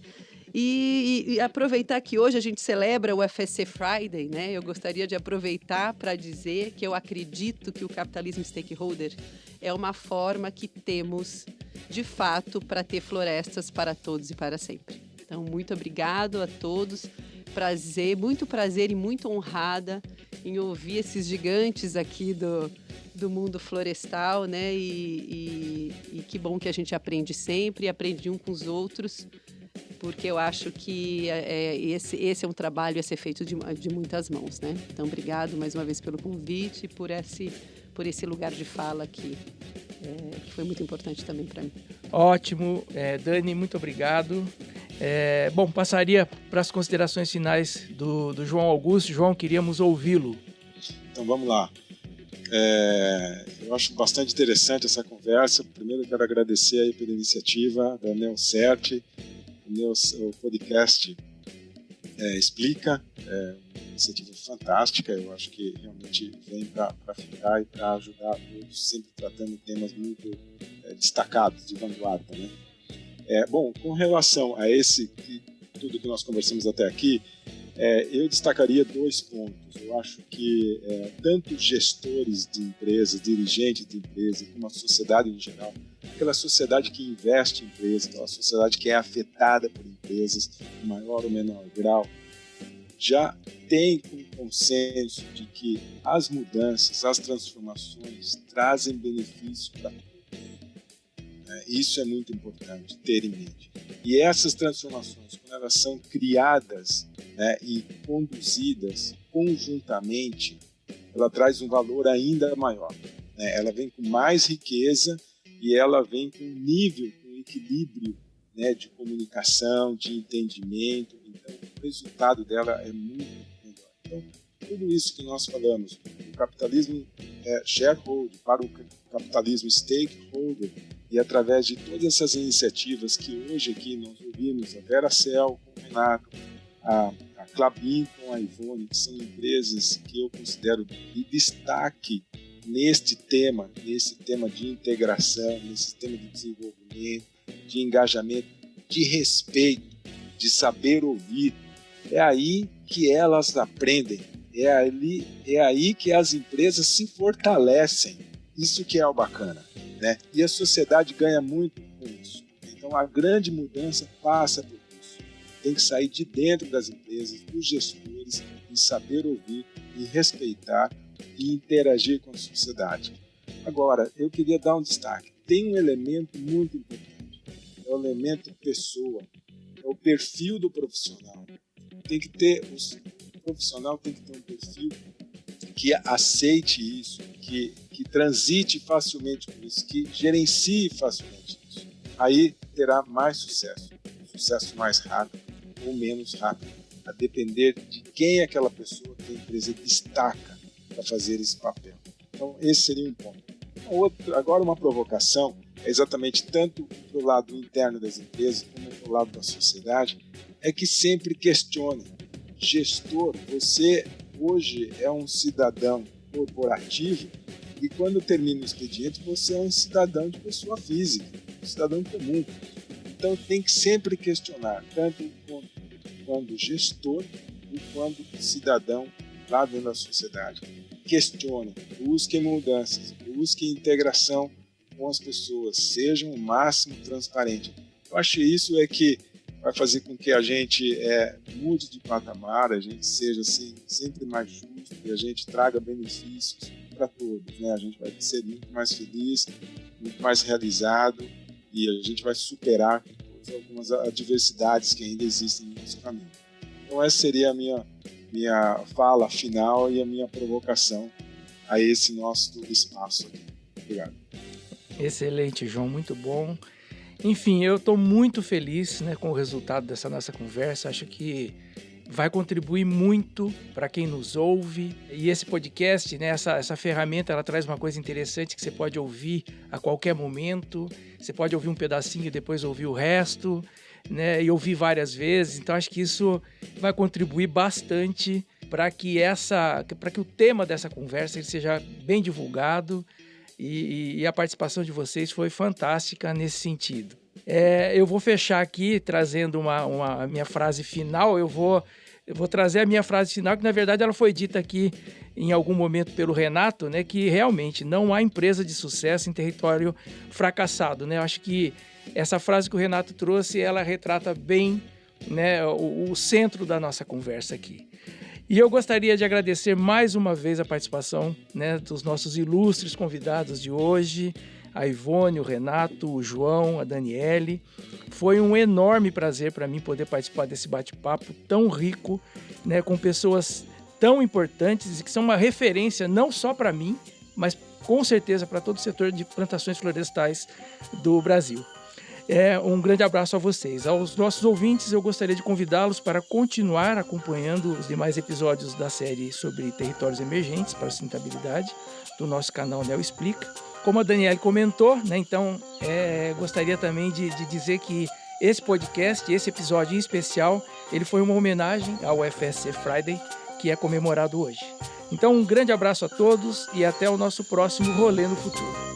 E aproveitar que hoje a gente celebra o FSC Friday, né? Eu gostaria de aproveitar para dizer que eu acredito que o capitalismo stakeholder é uma forma que temos, de fato, para ter florestas para todos e para sempre. Então, muito obrigado a todos. Muito prazer e muito honrada em ouvir esses gigantes aqui do mundo florestal, né? E que bom que a gente aprende sempre e aprende um com os outros, porque eu acho que esse é um trabalho a ser feito de muitas mãos, né? Então, obrigado mais uma vez pelo convite e por esse lugar de fala aqui, que foi muito importante também para mim. Ótimo. Dani, muito obrigado. Bom, passaria para as considerações finais do João Augusto. João, queríamos ouvi-lo. Então, vamos lá. Eu acho bastante interessante essa conversa. Primeiro, eu quero agradecer aí pela iniciativa da Neocert, o podcast Explica. É uma iniciativa fantástica. Eu acho que realmente vem para ficar e para ajudar a todos, sempre tratando temas muito destacados, de vanguarda, né? Bom, com relação a tudo que nós conversamos até aqui, eu destacaria 2 pontos. Eu acho que tanto gestores de empresas, dirigentes de empresas, como a sociedade em geral, aquela sociedade que investe em empresas, aquela sociedade que é afetada por empresas, em maior ou menor grau, já tem um consenso de que as mudanças, as transformações trazem benefício para todos. Isso é muito importante ter em mente. E essas transformações, quando elas são criadas, né, e conduzidas conjuntamente, ela traz um valor ainda maior, né? Ela vem com mais riqueza e ela vem com nível, com equilíbrio, né, de comunicação, de entendimento. Então, o resultado dela é muito melhor. Então, tudo isso que nós falamos, o capitalismo shareholder para o capitalismo stakeholder, e através de todas essas iniciativas que hoje aqui nós ouvimos, a Veracel com o Renato, a Klabin com a Ivone, que são empresas que eu considero de destaque nesse tema de integração, nesse tema de desenvolvimento, de engajamento, de respeito, de saber ouvir. É aí que elas aprendem, é aí que as empresas se fortalecem. Isso que é o bacana, né? E a sociedade ganha muito com isso. Então a grande mudança passa por isso. Tem que sair de dentro das empresas, dos gestores, e saber ouvir, e respeitar e interagir com a sociedade. Agora, eu queria dar um destaque. Tem um elemento muito importante. É o elemento pessoa. É o perfil do profissional. O profissional tem que ter um perfil que aceite isso, que transite facilmente com isso, que gerencie facilmente isso. Aí terá mais sucesso mais rápido ou menos rápido, a depender de quem aquela pessoa que a empresa destaca para fazer esse papel. Então, esse seria um ponto. Agora, uma provocação é exatamente tanto para o lado interno das empresas como para o lado da sociedade, é que sempre questione. Gestor, você hoje é um cidadão corporativo e quando termina o expediente você é um cidadão de pessoa física, um cidadão comum. Então tem que sempre questionar, tanto quando gestor e quando cidadão lá dentro da sociedade. Questione, busquem mudanças, busquem integração com as pessoas, sejam o máximo transparente. Eu acho que isso é que vai fazer com que a gente mude de patamar, a gente seja assim, sempre mais justo e a gente traga benefícios para todos, né? A gente vai ser muito mais feliz, muito mais realizado e a gente vai superar algumas adversidades que ainda existem no nosso caminho. Então essa seria a minha fala final e a minha provocação a esse nosso espaço aqui. Obrigado. Excelente, João, muito bom. Enfim, eu estou muito feliz, né, com o resultado dessa nossa conversa. Acho que vai contribuir muito para quem nos ouve. E esse podcast, né, essa ferramenta, ela traz uma coisa interessante que você pode ouvir a qualquer momento. Você pode ouvir um pedacinho e depois ouvir o resto, né, e ouvir várias vezes. Então, acho que isso vai contribuir bastante para que o tema dessa conversa ele seja bem divulgado. E a participação de vocês foi fantástica nesse sentido. Eu vou fechar aqui trazendo a minha frase final. Eu vou trazer a minha frase final, que na verdade ela foi dita aqui em algum momento pelo Renato, né, que realmente não há empresa de sucesso em território fracassado, né? Eu acho que essa frase que o Renato trouxe, ela retrata bem, né, o centro da nossa conversa aqui. E eu gostaria de agradecer mais uma vez a participação, né, dos nossos ilustres convidados de hoje, a Ivone, o Renato, o João, a Daniele. Foi um enorme prazer para mim poder participar desse bate-papo tão rico, né, com pessoas tão importantes e que são uma referência não só para mim, mas com certeza para todo o setor de plantações florestais do Brasil. Um grande abraço a vocês. Aos nossos ouvintes, eu gostaria de convidá-los para continuar acompanhando os demais episódios da série sobre territórios emergentes para a sustentabilidade do nosso canal Neo Explica. Como a Daniele comentou, né, então gostaria também de dizer que esse podcast, esse episódio em especial, ele foi uma homenagem ao FSC Friday, que é comemorado hoje. Então, um grande abraço a todos e até o nosso próximo Rolê no Futuro.